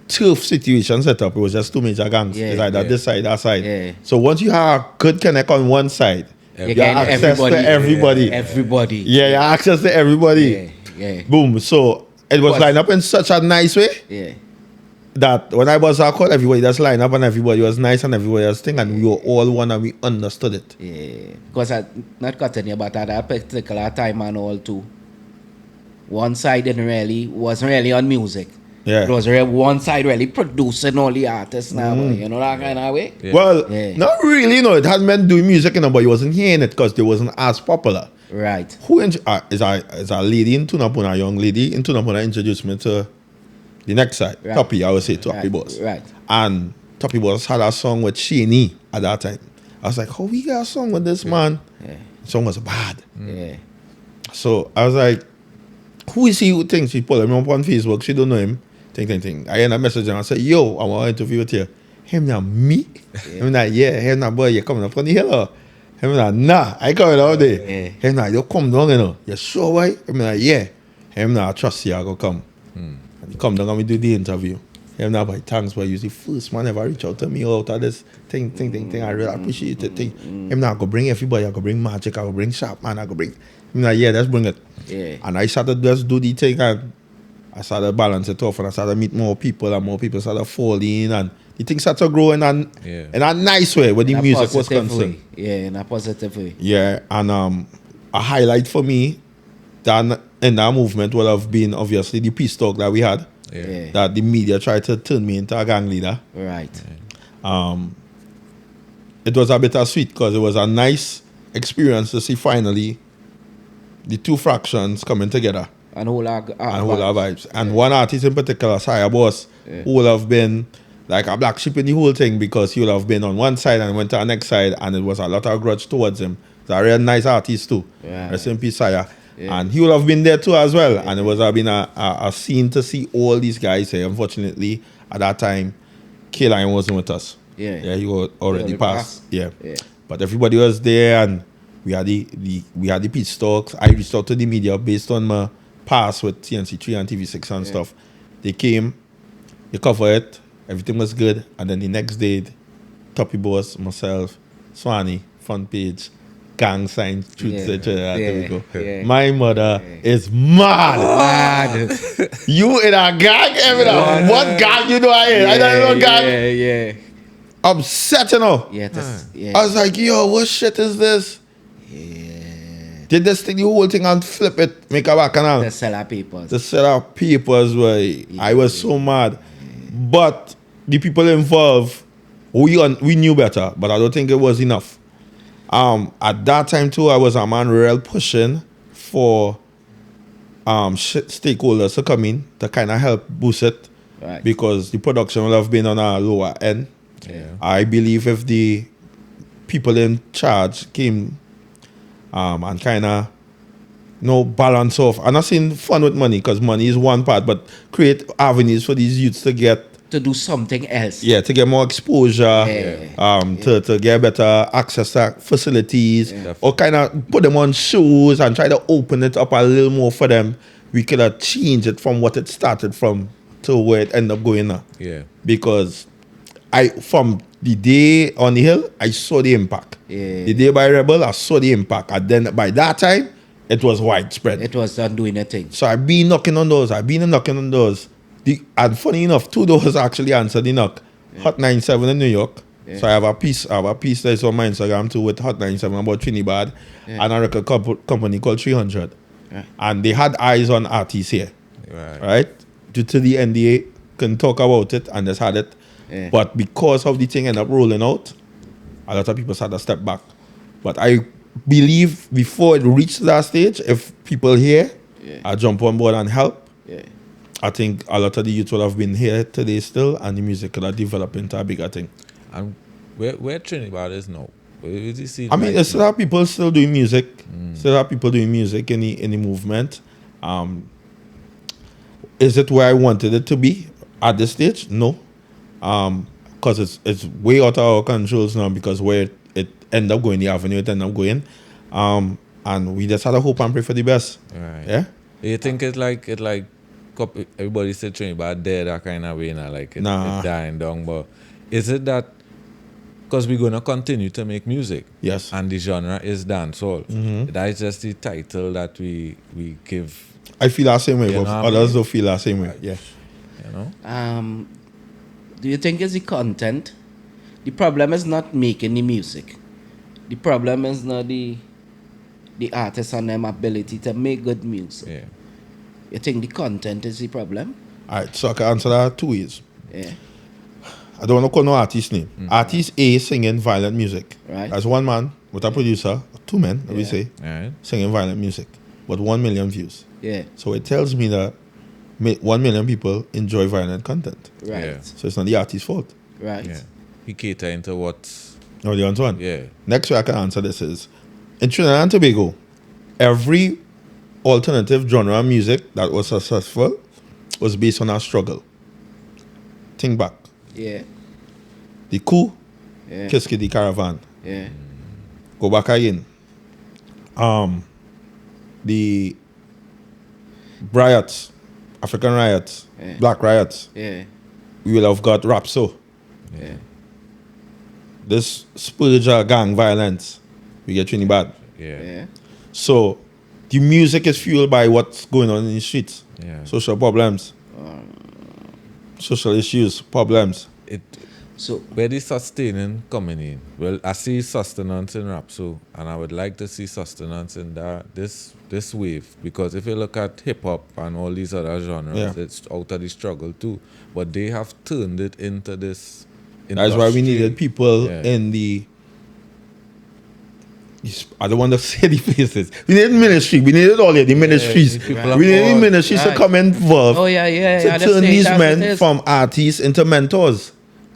turf situation set up, it was just 2 major gangs. Yeah. It's either this side, that side. Yeah. So once you have a good connect on one side, You you get have access to everybody. Everybody. Yeah, you have access to everybody. Yeah. Boom. So it was What? lined up in such a nice way Yeah. that when I was call, everybody just lined up and everybody was nice and everybody was thing and we were all one and we understood it. Yeah. Because I not cutting you, but at that particular time and all too, one side wasn't really on music. Yeah. It was one side really producing all the artists now, you know that kind of way? Yeah. Well, Yeah. not really, no. It hadn't been doing music, you know, but you wasn't hearing it because they wasn't as popular. Right. Who is a lady in Tunapuna, a young lady in Tunapuna introduced me to The next side, Right. Toppy, I would say Toppy Right, Boss. right. And Toppy Boss had a song with Shaney at that time. I was like, how we got a song with this man? Yeah. The song was bad. Yeah. So I was like, who is he who thinks he put him up on Facebook? She don't know him. Think. I end up messaging and I said, yo, I want to interview with you. Him now, me? Him like, yeah. Him now, boy, you coming up on the hill? Or? Him like, nah, I coming out there. Yeah. Him like, you come down, you know. You sure why? Him like, yeah. Him now, I trust you, I go come. And he come down and we do the interview. Him now, by thanks, but you the first man ever reach out to me out of this thing. I really appreciate it. Him now, I go bring everybody. I go bring Magic. I go bring Sharp, man. I go bring. Him like, yeah, let's bring it. Yeah. And I started just do the thing and I started balance it off and I started meet more people and more people started falling and the thing started to grow in a nice way when the In a music was positive concerned. way. Yeah, in a positive way. Yeah, and a highlight for me that in that movement would have been obviously the peace talk that we had. Yeah. That the media tried to turn me into a gang leader. Right. It was a bittersweet because it was a nice experience to see finally the two fractions coming together. And whole our And whole our vibes. And one artist in particular, Saya Boss, who would have been like a black sheep in the whole thing because he would have been on one side and went to the next side and it was a lot of grudge towards him. He's a real nice artist too. Yeah. Rest in peace, Saya. And he would have been there too as well. And it was been a scene to see all these guys here. Unfortunately, at that time, K-Line wasn't with us. Yeah. He was already passed. Yeah. Yeah. But everybody was there and we had the peace talks. I reached out to the media based on my past with TNC3 and TV6 and stuff. They came, they covered it, everything was good. And then the next day, Toppy Boss, myself, Swanee, front page, gang sign, truth searcher. There we go. Yeah. My mother is mad. You in a gang? What gang you know I in? I don't know gang. Yeah. Upset, you know. Yeah, that's, yeah. I was like, yo, what shit is this? Did this thing, the whole thing, and flip it, make a back and all. The seller papers. The set of papers were, I was so mad. But the people involved, we knew better, but I don't think it was enough. At that time too, I was a man real pushing for stakeholders to come in to kind of help boost it. Right. Because the production will have been on a lower end. Yeah. I believe if the people in charge came and kind of balance off. I'm not saying fun with money because money is one part, but create avenues for these youths to get To do something else. to get more exposure, to get better access to facilities, or kind of put them on shows and try to open it up a little more for them. We could have changed it from what it started from to where it ended up going now. Yeah. Because from the day on the hill, I saw the impact. Yeah. The day by Rebel, I saw the impact. And then by that time, it was widespread. It was done doing a thing. So I've been knocking on doors. And funny enough, 2 doors actually answered the knock. Hot 97 in New York. So I have a piece that's on my Instagram too with Hot 97 about Trinidad and a record company called 300. Yeah. And they had eyes on artists here. Right? Due to the NDA, couldn't talk about it and just had it. Yeah. But because of the thing ended up rolling out, a lot of people started to step back. But I believe before it reached that stage, if people here jump on board and help, I think a lot of the youth will have been here today still, and the music could have developed into a bigger thing. And where Trinidad is now? Where do you see? I mean, there's still have people still doing music. Still have people doing music in the movement. Is it where I wanted it to be at this stage? No. Because it's way out of our controls now because where it end up going, the avenue it end up going. And we just had to hope and pray for the best. Right. Yeah? You think it's like everybody said Trinidad dead that kind of way now, like it's dying down, but is it that because we're gonna continue to make music? Yes. And the genre is dancehall. That is just the title that we give. I feel the same way, You but know what I others mean? don't feel the same way. Yeah. You know? Do you think it's the content? The problem is not making the music. The problem is not the artists and them ability to make good music. Yeah. You think the content is the problem? All right, so I can answer that 2 ways. Yeah. I don't want to call no artist name. Artist A singing violent music. Right. That's one man with a producer, 2 men, let me say, All right. singing violent music with 1 million views. Yeah. So it tells me that 1 million people enjoy violent content. Right. Yeah. So it's not the artist's fault. Right. Yeah. He catering to what? No, the answer one. Yeah. Next way I can answer this is, in Trinidad and Tobago, every alternative genre of music that was successful was based on our struggle. Think back. Yeah. The coup, Yeah. Kiss Kitty Caravan. Yeah. Go back again. The riots, African riots, Yeah. black riots. Yeah. We will have got Rapso. Yeah. This spiritual gang violence, we get Trinidad. Yeah. Yeah. So the music is fueled by what's going on in the streets. Yeah. Social problems, social issues, problems. It So where the sustaining coming in. Well, I see sustenance in rap, so and I would like to see sustenance in this wave, because if you look at hip hop and all these other genres, Yeah. it's out of the struggle too. But they have turned it into this. That's why we industry. needed people Yeah. in the. I don't want to say the places. We needed ministry. We needed all the ministries. people are We needed called- ministries to Right. come involved Oh yeah, yeah, to yeah. turn these men from artists into mentors.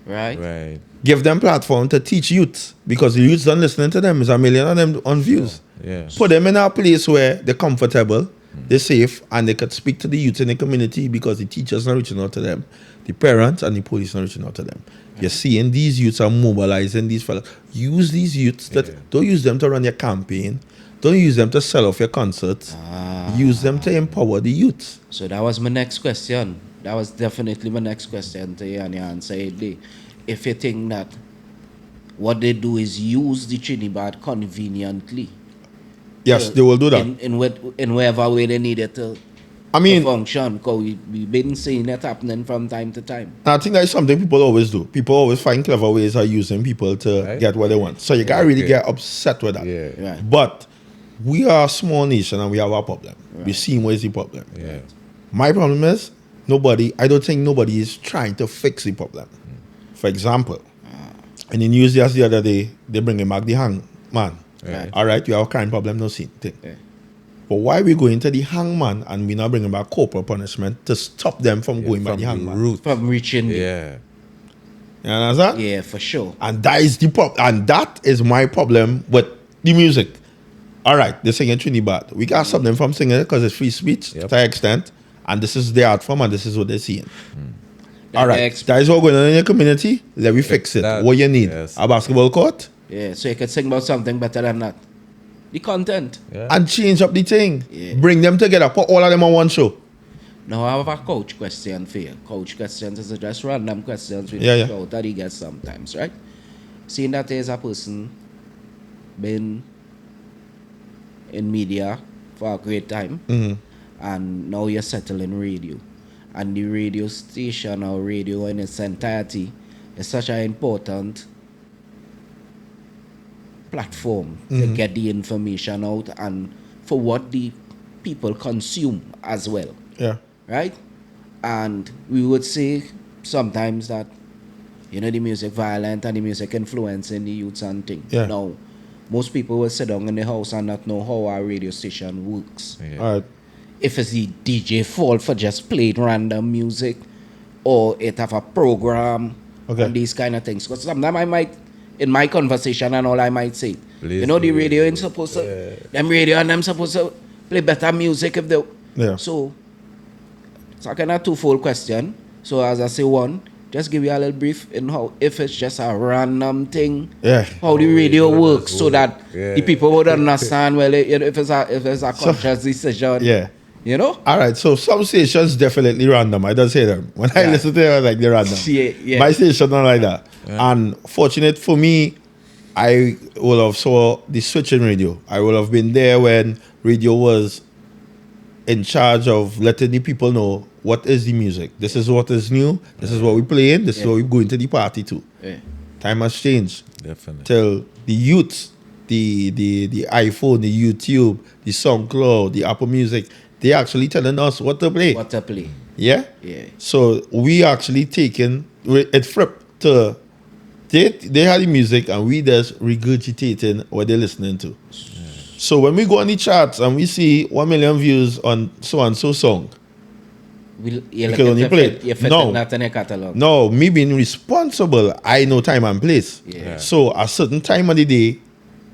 right. Right. Give them platform to teach youth, because the youths don't listen to them. There's a million of them on views. Yeah. Put them in a place where they're comfortable, they're safe, and they could speak to the youth in the community, because the teachers not reaching out to them, the parents and the police not reaching out to them. You're seeing these youths are mobilizing these fellas. Use these youths. Don't use them to run your campaign. Don't use them to sell off your concerts. Use them to empower the youths. So that was my next question. That was definitely my next question to you, and your answer, Eddie. If you think that what they do is use the Trinidad conveniently, Yes, they will do that. in whatever way they need it to, I to mean, function, because we've been seeing it happening from time to time. I think that's something people always do. People always find clever ways of using people to Right. get what they want. So you can't really Okay. get upset with that. Yeah. Right. But we are a small nation and we have a problem. We see where's the problem. Yeah. My problem is I don't think nobody is trying to fix the problem. For example, in the news just the other day, they bring back the hang man. Right. All right, you have a crime problem, no sin thing. Yeah. But why we going to the hangman and we not bringing back corporal punishment to stop them from going by From the the hangman? root. From reaching Yeah. You understand? yeah, for sure. And that is the problem. And that is my problem with the music. All right, they're singing Trinidad. We can't stop them from singing it because it's free speech Yep. to an extent. And this is their art form and this is what they're seeing. All That right, ex- that is what going on in your community. Let me fix it. that, What you need? yes. A basketball court? Yeah, so you could sing about something better than that. The content. Yeah. And change up the thing. Yeah. Bring them together. Put all of them on one show. Now I have a coach question for you. Coach questions is just random questions we Yeah. throw out that he gets sometimes, right? Seeing that there's a person been in media for a great time, and now you're settled in radio, and the radio station or radio in its entirety is such an important platform to get the information out and for what the people consume as well, Yeah. right? And we would say sometimes that, the music violent and the music influencing the youths and things. Yeah. Now, most people will sit down in the house and not know how our radio station works. Yeah. All right. If it's the DJ fault for just playing random music, or it have a program, Okay. and these kind of things. Because sometimes I might, in my conversation and all, I might say, Please the do. radio ain't supposed to, them radio and them supposed to play better music if they, Yeah. So it's a kind of twofold question. So as I say, one, just give you a little brief in how, if it's just a random thing, Yeah. how the radio radio works, does so work. that Yeah. the people would understand, well, if it's a conscious decision, Yeah. you know? All right, so some stations definitely random. I don't say them. When I Yeah. listen to them, I'm like, they're random. Yeah. My station not like that. And fortunate for me, I will have saw the switch in radio. I will have been there when radio was in charge of letting the people know what is the music. This is what is new. This is what we're playing. This is what we're going to the party to. Yeah. Time has changed. Definitely. Till the youth, the iPhone, the YouTube, the SoundCloud, the Apple Music, they actually telling us what to play. What to play. Yeah? Yeah. So we actually it flipped to they had the music and we just regurgitating what they're listening to. So when we go on the charts and we see 1 million views on so and so song, You can only play it. You fit No. that in your catalog. No, me being responsible, I know time and place. Yeah. So a certain time of the day,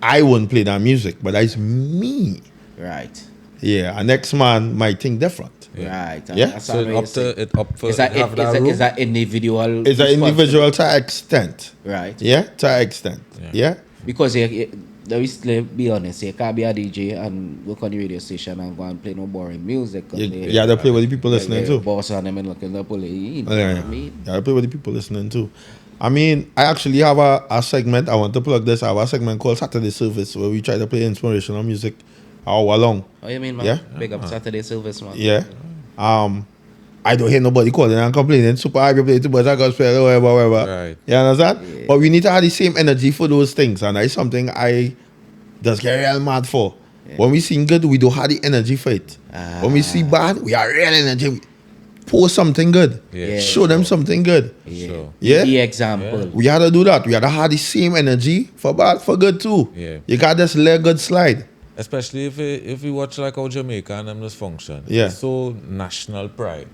I won't play that music, but that's me. Right. Yeah, a next man might think different. Right. Yeah. That's So all you it say. up for Is that, have that room? is that individual? It's an responsibility? individual to an extent. Right. Yeah, to an extent. Yeah. Because let's be honest, you can't be a DJ and work on the radio station and go and play no boring music. 'Cause Yeah, they play what the people listening to. Boss on them and looking up, you know Yeah, what I mean? I play what the people listening to. I mean, I actually have a segment. I want to plug this. I have a segment called Saturday Service where we try to play inspirational music all along. Oh, you mean, man? Yeah. Big up Saturday Service, man. Yeah. I don't hear nobody calling and complaining. Super happy play too much. I got spell whatever. Right. You understand? But we need to have the same energy for those things, and that's something I just get real mad for. When we sing good, we don't have the energy for it. When we see bad, we are real energy. Post something good. Yeah. Show them something good. Sure. Yeah. The example. We had to do that. We had to have the same energy for bad, for good too. Yeah. You got this let good slide. Especially if you watch like how Jamaica and them just function. Yeah. It's so national pride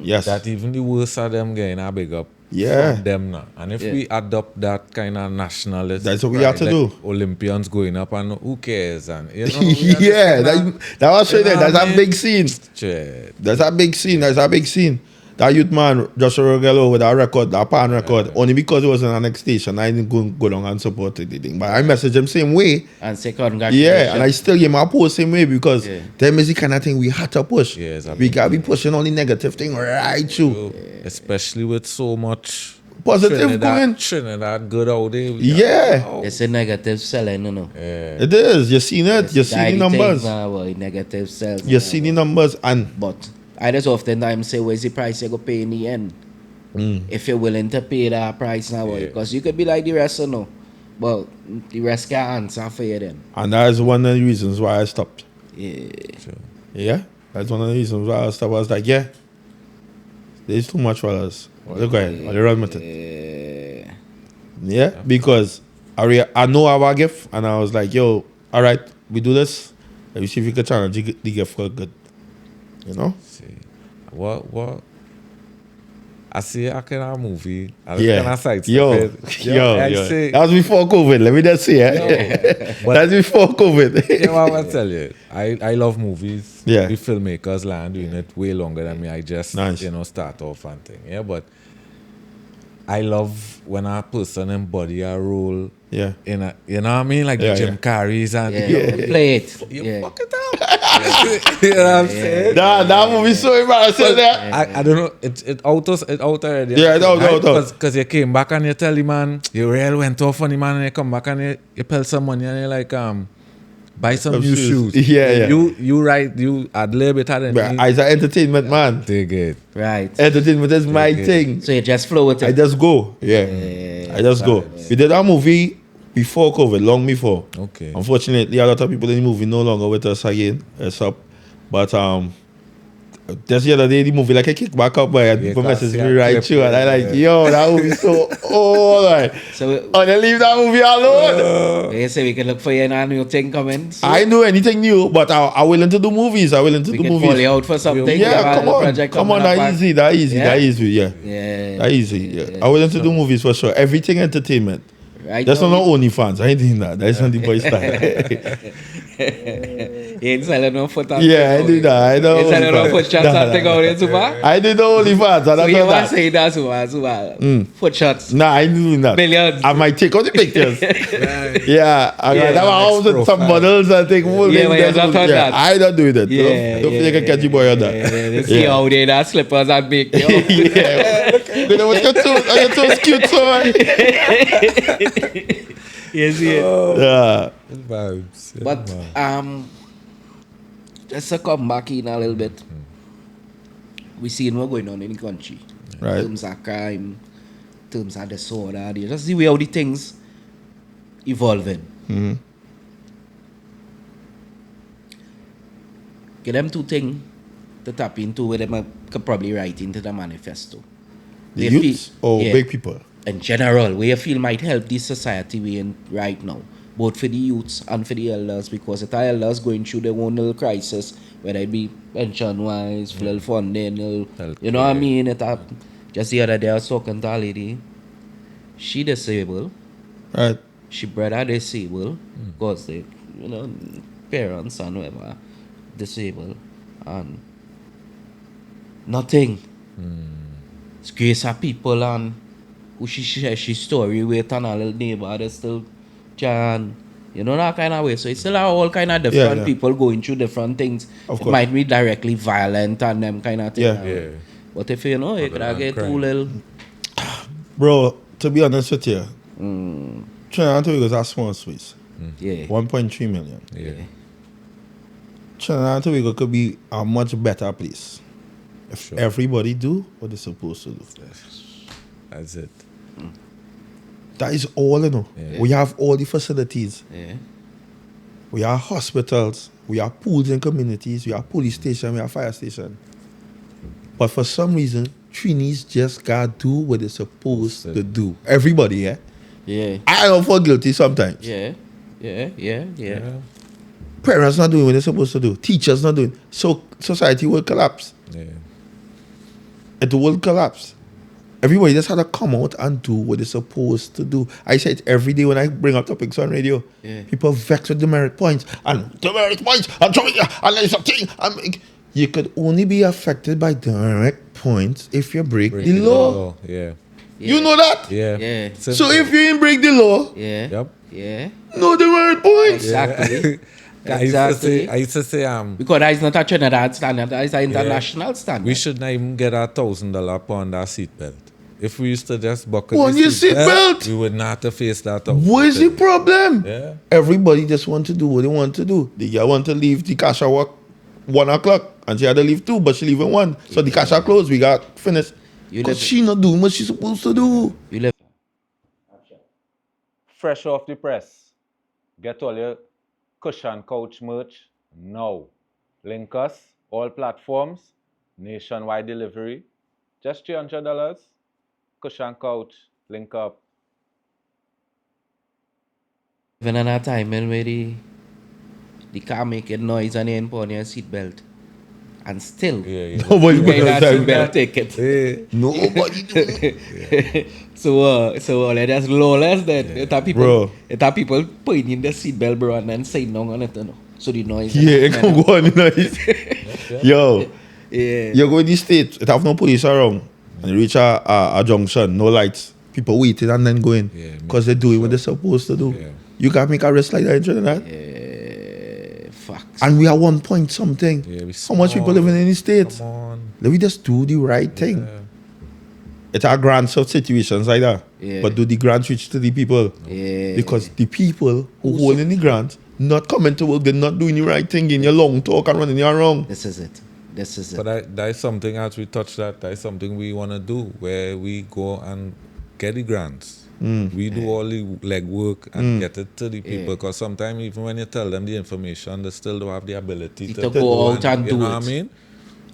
Yes. that even the worst of them getting a big up Yeah. from them now. And if we adopt that kind of nationalist That's what we pride, have to like do. Olympians going up and who cares and you know, Yeah, that was straight there. That's a mean? big scene. Shit. That's a big scene. That's a big scene. That youth man, Joshua Rogello with that record, that pan record, only because it was in our next station, I didn't go down and support it. But I messaged him same way. And say congratulations. Yeah, and I still give my post same way because Yeah. them is the kind of thing we had to push. Yeah, it's a We big gotta be pushing on the negative thing right through. Especially with so much Positive going. Trinidad good out there. Yeah. It's a negative selling, you know. It is. You seen it. You see the numbers. Negative sales. You see the numbers and But I just oftentimes say, where's the price you go pay in the end? If you're willing to pay that price now, because you could be like the rest, you know. But the rest can't answer for you then. and that is one of the reasons why I stopped. Yeah. Yeah. That's one of the reasons why I stopped. I was like, yeah. There's too much for us. Look at it. Run with it. Yeah. Because I know our gift and I was like, yo, all right, we do this. Let me see if we can channel the gift for good. You know? See, what? I see a kind of movie. I Yeah. kind of sites. Yo. I say, That was before COVID. Let me just say it. That's before COVID. you know what I tell you? I love movies. Yeah. The filmmakers land doing it way longer than me. I just Nice. start off and thing. Yeah, but I love when a person embody a role Yeah. in a, you know what I mean? Like Yeah, the Jim yeah. Carrey's and Yeah. Play it. you Yeah. fuck it up. You know what I'm saying? That movie so embarrassing there. I don't know. It out already. Yeah, it out. Because you came back and you tell the man you real went off on the man and you come back and you pay some money and you like buy some new shoes. Yeah. You right. You ad lib it than But me. as an entertainment man, Dig it. Right. entertainment is my Okay. thing. So you just flow with I it. just go. Yeah. I just go. We did that movie before COVID, long before. Okay. Unfortunately, a lot of people in the movie no longer with us again. It's up. But just the other day, the movie like I kick back up by and Yeah, people message class, me yeah, right clip, through and I yeah, like, yo, that movie so old. Like, So oh, they leave that movie alone. you say we can look for you and a new thing coming. So I know anything new, but I'm willing to do movies. I'm willing to we do can movies. call you out for something. We Yeah, have come a on. project Come on, coming up that and- easy, that easy, Yeah? that easy, yeah. Yeah. That easy, yeah. I'm willing to do movies for sure. Everything entertainment. Right That's now, not OnlyFans. I ain't doing that. That's not the boy style. you ain't selling no foot and Yeah, I do that. I know. You selling no OnlyFans. foot shots and thing out in super? I did the OnlyFans. And So that's you not want that. to say that super? Foot shots. Nah, I ain't doing that. Millions. I might take all the pictures. Yeah, I got that house with some profile. models and take full Yeah, but you're not on yeah, that. I don't do that. Yeah, Don't think I can catch you boy on that. You see how they that slippers and make you. Yeah. You know what your toes cute so man. You see it. Yeah. Vibes. Yeah, But man. just to come back in a little bit, we seen what's going on in the country. Right. In terms of crime, in terms of disorder, just the way how the things evolving. Mhm. Get them two things to tap into where them could probably write into the manifesto. The They youths feel- or yeah. big people? In general, where you feel might help this society we in right now. both for the youths and for the elders, because the elders going through their own little crisis, whether it be pension-wise, little funding, you know what I mean? Just the other day I was talking to a lady, she disabled, Right. she brother disabled, because they, you know, parents and whatever, disabled, and nothing. It's grace of people and who she share she story with and a little neighbor they still can, you know, that kind of way. So it's still all kind of different yeah. people going through different things. Of It course. might be directly violent and them kind of thing. Yeah. Yeah. But if you know, you could get too little. Bro, to be honest with you, Trinidad and Tobago is a small space. Yeah. 1.3 million. Yeah. Trinidad and Tobago could be a much better place if Sure. everybody do what they're supposed to do. That's it. That is all, you know. Yeah. We have all the facilities. Yeah. We have hospitals. We have pools in communities. We have police station. We have fire station. But for some reason, Trinis just gotta do what they're supposed to do. Everybody, yeah? Yeah. I don't feel guilty sometimes. Yeah. Yeah. Parents not doing what they're supposed to do. Teachers not doing. So society will collapse. Yeah. It will collapse. Everybody just had to come out and do what they're supposed to do. I say it every day when I bring up topics on radio. Yeah. People vex with demerit points. And demerit points. And there's a thing. You could only be affected by demerit points if you break the law. Yeah. You know that? Yeah. Yeah. So if you didn't break the law, Yeah. Yep. Yeah. no demerit points. Exactly. I used to say, Because that is not a Trinidad standard, that is an international standard. we should not even get our $1,000 pound our seatbelt. If we used to just buckle On the your seatbelt. we would not have to face that out. What is the problem? Yeah. Everybody just want to do what they want to do. The girl want to leave the cash work 1 o'clock and she had to leave 2, but she leaving 1. So the cash closed, we got finished. You Because live- she not doing what she's supposed to do. You live Fresh off the press. Get all your Kush and Couch merch now. Link us, all platforms, nationwide delivery. Just $300. Kush and Couch, link up. living in a time when where the car making noise and you ain't put on your seatbelt. And still, Yeah. Nobody you put pay on that time. seatbelt ticket. Hey. Nobody do. So they're just lawless then. Bro. It are people putting in the seatbelt, bro, and then saying no on it, you know. So the noise. Yeah, it can go on. You know. Yo, Yeah. you go in the state, it have no police around. And you reach a junction, no lights. People waiting and then going. Yeah, Because they're doing what they're supposed to do. Yeah. You can't make a risk like that in Trinidad. Facts. And we are 1 point something. Yeah, we How much people small. living in the States? Come on. Let me just do the right thing. Yeah. It's a grants of situations like that. Yeah. But do the grants reach to the people? Yeah. Because the people who holding the grant, not coming to work, they're not doing the right thing in your long talk and running you wrong. This is it. But that is something, as we touched that is something we want to do, where we go and get the grants. We do all the legwork and get it to the people. Because sometimes even when you tell them the information, they still don't have the ability To go out and you do know it. what I mean?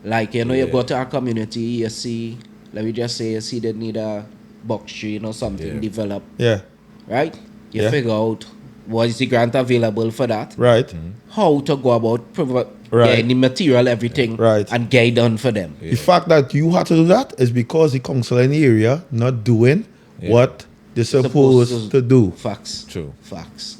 Like, you know, you go to our community, you see, let me just say, you see they need a box tree or something Yeah. developed, Yeah, right? You Yeah. figure out what is the grant available for that, right. how to go about Right. getting the material, everything, Right. and get it done for them. The fact that you had to do that is because the council in the area not doing what they're supposed to do. Facts. True. Facts.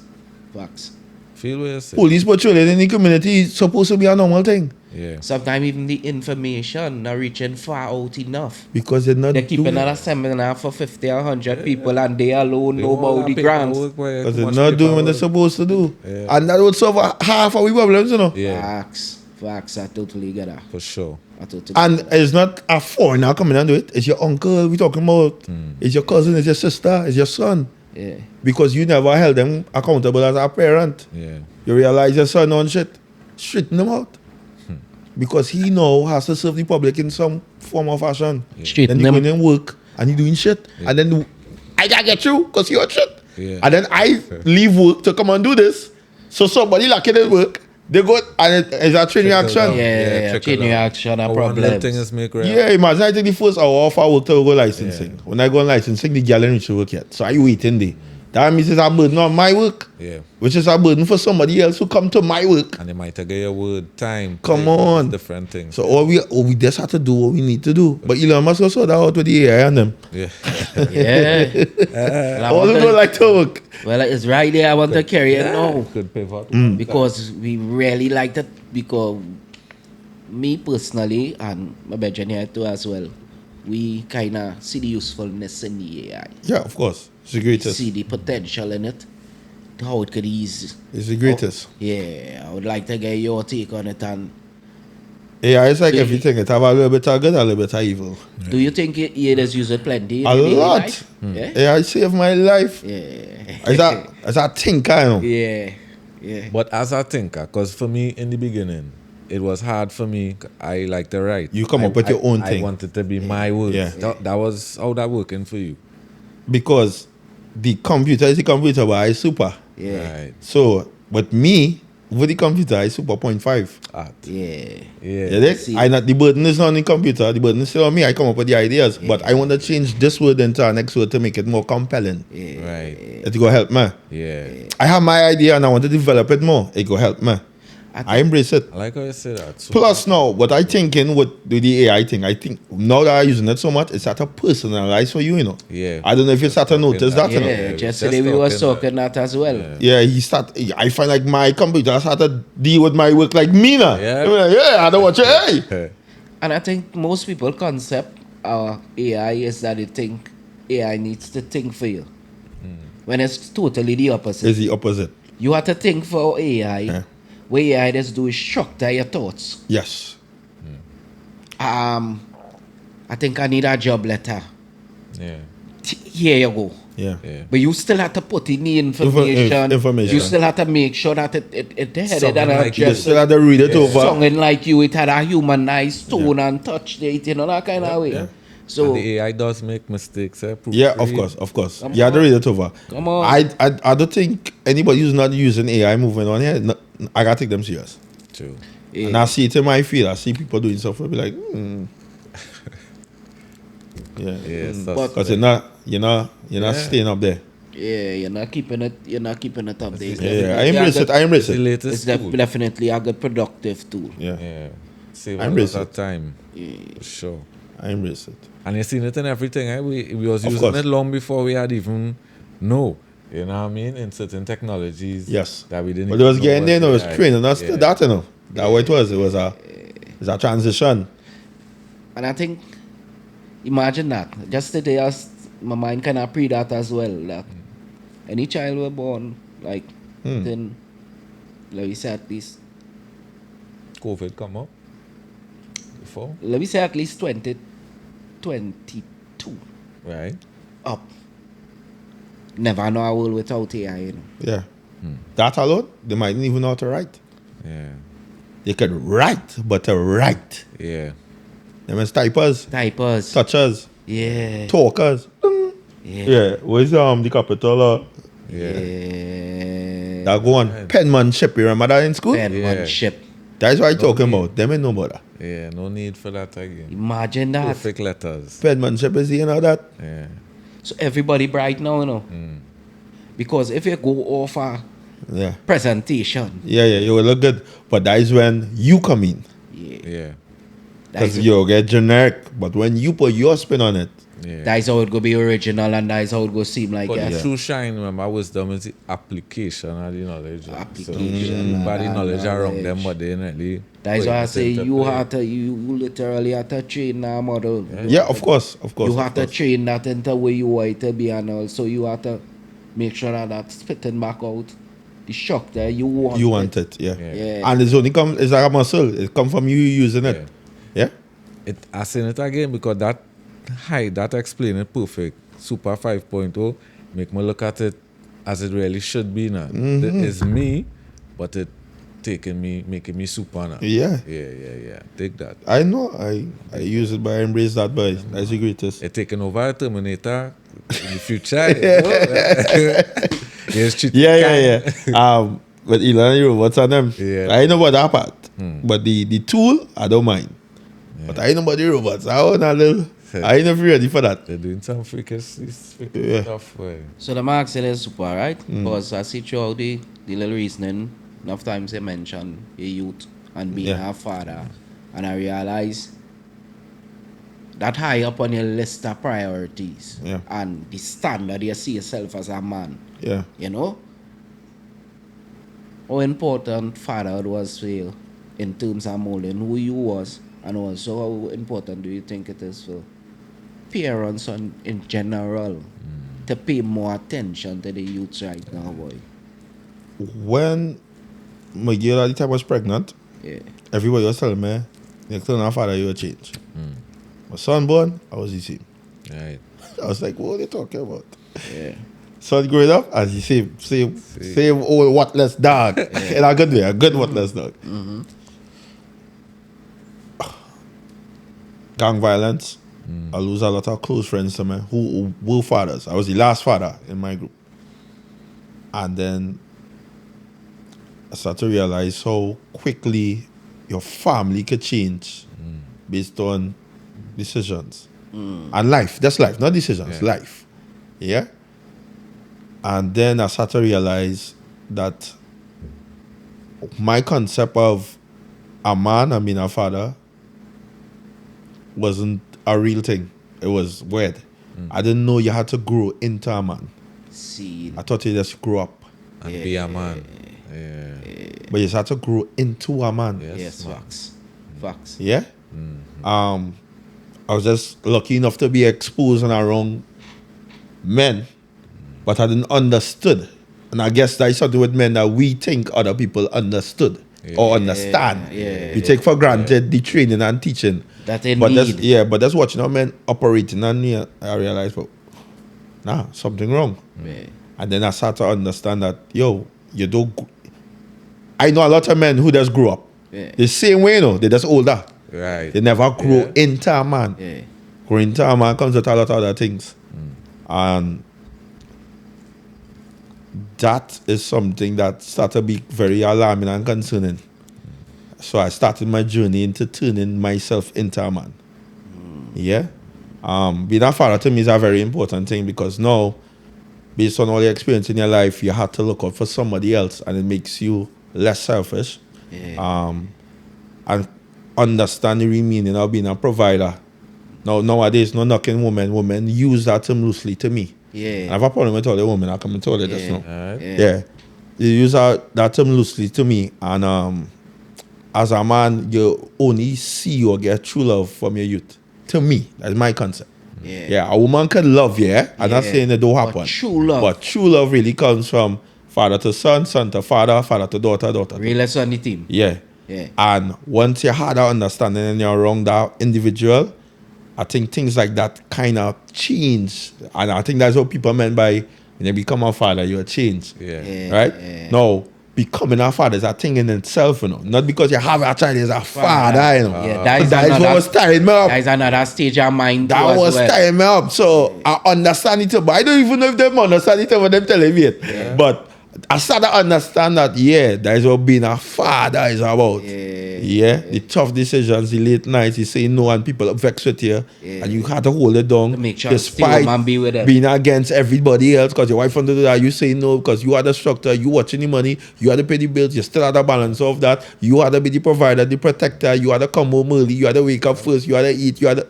Feel what you say. Police patrolling in the community is supposed to be a normal thing Yeah. Sometimes even the information not reaching far out enough. because they're not They keep doing another seminar for 50 or 100 people and they alone They know all about have the grants. paperwork where because too they're much not doing what they're paperwork. supposed to do. Yeah. And that would solve half of the problems, you know. Yeah, Facts. I totally get that. for sure. And it's not a foreigner coming and do it. It's your uncle we talking about. It's your cousin, it's your sister, it's your son. Yeah. Because you never held them accountable as a parent. Yeah. You realize your son on shit. Straighten them out. Because he now has to serve the public in some form or fashion. Straighten Then he them. going in work and he doing shit. And then I gotta get you because you're shit. Yeah. And then I leave work to come and do this. So somebody like it at work, they go and it's a training action. Yeah, trickle chain down. reaction and One little problems. thing is make right. Yeah, imagine I take the first hour off I work to go licensing. When I go on licensing, the girl ain't reach to work yet. So I waiting there. That means it's a burden on my work. Yeah. Which is a burden for somebody else who come to my work. And they might get your word, time. Come like, on. Different things. So all we just have to do what we need to do. But Elon Musk also that out with the AI and them. Yeah. Yeah. Well, I All want who to- don't like to work. well, it's right there. I want to carry it now. Could pivot. Because we really like that. Because me personally, and my bedroom here too as well, we kind of see the usefulness in the AI. Yeah, of course. It's the greatest. See the potential in it. How it could ease. It's the greatest. Yeah, I would like to get your take on it. And AI is like Yeah. everything. It have a little bit of good, a little bit of evil. do you think it is used plenty? In A your daily lot. life? Yeah. AI saved my life. Yeah. As a thinker, you know. Yeah. Yeah. But as a thinker, because for me in the beginning, it was hard for me. I like to write. You come up with your own thing. I wanted to be my words. Yeah. That was how that working for you. Because the computer is the computer, but I super. Yeah. Right. So, with me, with the computer, I super 0.5. Art. Yeah. Yeah. You dig? See. The burden is not on the computer, the burden is still on me. I come up with the ideas, but I want to change this word into our next word to make it more compelling. Right. It's going to help me. Yeah. I have my idea and I want to develop it more. It going to help me. I embrace it. I like how you say that. So, Plus now, what I thinking with the AI thing, I think now that I'm using it so much, it's at a personalized for you, you know. Yeah. I don't know if you start to notice that, you know. Yeah. Just Yesterday we was talking that as well. Yeah, I find like my computer start to deal with my work like me now. Yeah. I'm like, yeah, I don't watch it. Hey. And I think most people concept AI is that they think AI needs to think for you. When it's totally the opposite. It's the opposite. You have to think for AI. Yeah. What AI does do is structure your thoughts. Yes. I think I need a job letter. Yeah. Here you go. Yeah. Yeah. But you still have to put in the information. Information. You still have to make sure that it headed Something and like You addressed. still have to read it over. Something like you, it had a humanized tone and touch it, you know, that kind of way. yeah. So, And the AI does make mistakes. Yeah, of course, of course. Come You have to on. read it over. Come on. I don't think anybody who's not using AI moving on here, I gotta take them serious. True. yeah. And I see it in my field. I see people doing stuff. I'll be like, yeah, Yeah. because you're not Yeah. staying up there. Yeah, you're not keeping it up there. It's Yeah, I definitely embrace a it. good- I embrace the it. latest It's tool. definitely a good productive tool. Yeah, Yeah. Save I a lot embrace of it. time. For sure. I embrace it. And you seen it in everything. Eh? We was Of using course. it long before we had even know. You know what I mean? In certain technologies. Yes. That we didn't. But it was even getting there, know it was AI. training us Yeah. to that, you know. That's what it was. It was a transition. And I think, imagine that. Just today, my mind kind of pre that as well. That any child were born, like, then, let me say at least, COVID come up before, let me say at least 2022 right? up. Never know a world without AI, you know. Yeah. That alone, they mightn't even know how to write. Yeah. They could write, but to write. Yeah. Them is typers, Typers. touchers, Yeah. talkers. Yeah. Yeah, where's the capital? Yeah. Yeah. That go on penmanship. You remember that in school? Penmanship. That's what I'm talking about. Them ain't know about that. Yeah. No need for that again. Imagine that. Perfect letters. Penmanship is you know that. Yeah. So everybody bright now, you know. Because if you go off a Yeah. presentation, Yeah, you will look good. But that is when you come in. yeah, Yeah. that's Because you'll get generic. But when you put your spin on it, Yeah. that is how it go be original and that is how it go seem like But yes. the true shine, remember, wisdom is the application of the knowledge. Application So, body and knowledge around them, knowledge. but they really. That is put why I it say into you play. have to, you literally have to train that model. yeah, of course, of course. You of have to course. train that into where you want it to be, and also you have to make sure that that's spitting back out the shock that you want. You want it, yeah. Yeah. Yeah. And it's only it's like a muscle. It come from you using it. Yeah? I seen it again because that explain it perfect. Super 5.0 make me look at it as it really should be now. It's me, but it making me super now. Yeah. Yeah. Take that. I know. I use it, but I embrace that, boy. That's the greatest. It taking over Terminator in the future. You know? Yes, Yeah. But Elon, what's on them? Yeah. I know about that part. But the tool, I don't mind. But I know about the robots. I want a little. I ain't never ready for that. They're doing some freakish Yeah. stuff. Boy. So the mark said is super, right? Because I see throughout the little reasoning, enough times they mention your youth and being Yeah. a father. And I realize that high up on your list of priorities Yeah. and the standard you see yourself as a man, Yeah. you know? How important fatherhood was for you in terms of molding who you was, and also how important do you think it is for parents in general to pay more attention to the youths right now, boy? When my girl at the time was pregnant, Yeah. everybody was telling me, next time our father, you will change. My son born, I was the same. Right. I was like, what are they talking about? Yeah. Son growing up, as you same old worthless dog. In a good way, a good worthless dog. Gang violence. I lose a lot of close friends to me who were fathers. I was the last father in my group. And then I started to realize how quickly your family could change based on decisions. And life, that's life, not decisions, Yeah. life. Yeah? And then I started to realize that my concept of a man and being a father wasn't a real thing. It was weird. I didn't know you had to grow into a man. See. I thought you just grew up. And be a man. Yeah. But you had to grow into a man. Yes, Yes, man. facts. Facts. Yeah? I was just lucky enough to be exposed and around men, but I didn't understood. And I guess that's something with men that we think other people understood or understand. yeah, We take for granted the training and teaching. That they but need. but that's watching how men operating, and I realized, well, nah, something wrong. Yeah. And then I started to understand that, yo, you don't. I know a lot of men who just grew up Yeah. the same way, they just older. Right. They never grow Yeah. into a man. Yeah. Growing into a man comes with a lot of other things. And that is something that started to be very alarming and concerning. So I started my journey into turning myself into a man. Yeah? Being a father to me is a very important thing because now, based on all your experience in your life, you have to look out for somebody else and it makes you less selfish. Yeah. And understand the real meaning of being a provider. Now, nowadays, no knocking women. Women use that term loosely to me. Yeah. I have a problem with all the women. I come and tell you this now. Alright. Yeah. You use that term loosely to me. And as a man, you only see or get true love from your youth. To me, that's my concept. Yeah. Yeah, a woman can love, yeah. I'm not Yeah. saying it don't But happen. true love. But true love really comes from father to son, son to father, father to daughter, daughter to Realest on the team. yeah. Yeah. And once you had that understanding and you're around that individual, I think things like that kind of change. And I think that's what people meant by when you become a father, you're changed. Yeah. Yeah. Right? Yeah. No, becoming a father is a thing in itself, Not because you have a child as a father, Yeah, that is That is what another- was tying me up. That is another stage of mind. That too as was well. tying me up. So I understand it, but I don't even know if them understand it when them telling me it. But I started to understand that, that is what being a father is about. The tough decisions, the late nights, you say no and people vex with you. And you had to hold it down. To make sure stay despite home and be with them. being against everybody else because your wife wanted to do that. You say no because you are the structure, you watching the money, you had to pay the bills, you still had the balance of that. You had to be the provider, the protector, you had to come home early, you had to wake up first, you had to eat, you had to...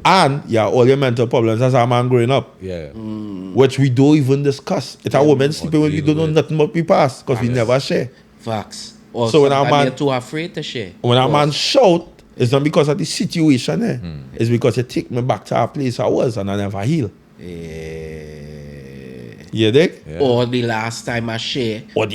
And all your mental problems as a man growing up. Yeah. Which we don't even discuss. It's a woman sleeping when we don't know nothing about we past because we never share. Facts. Or So when a sometimes man- you're too afraid to share. When a man shout, it's not because of the situation. It's because you take me back to a place I was and I never heal. You dig? Yeah. Or the last time I share, All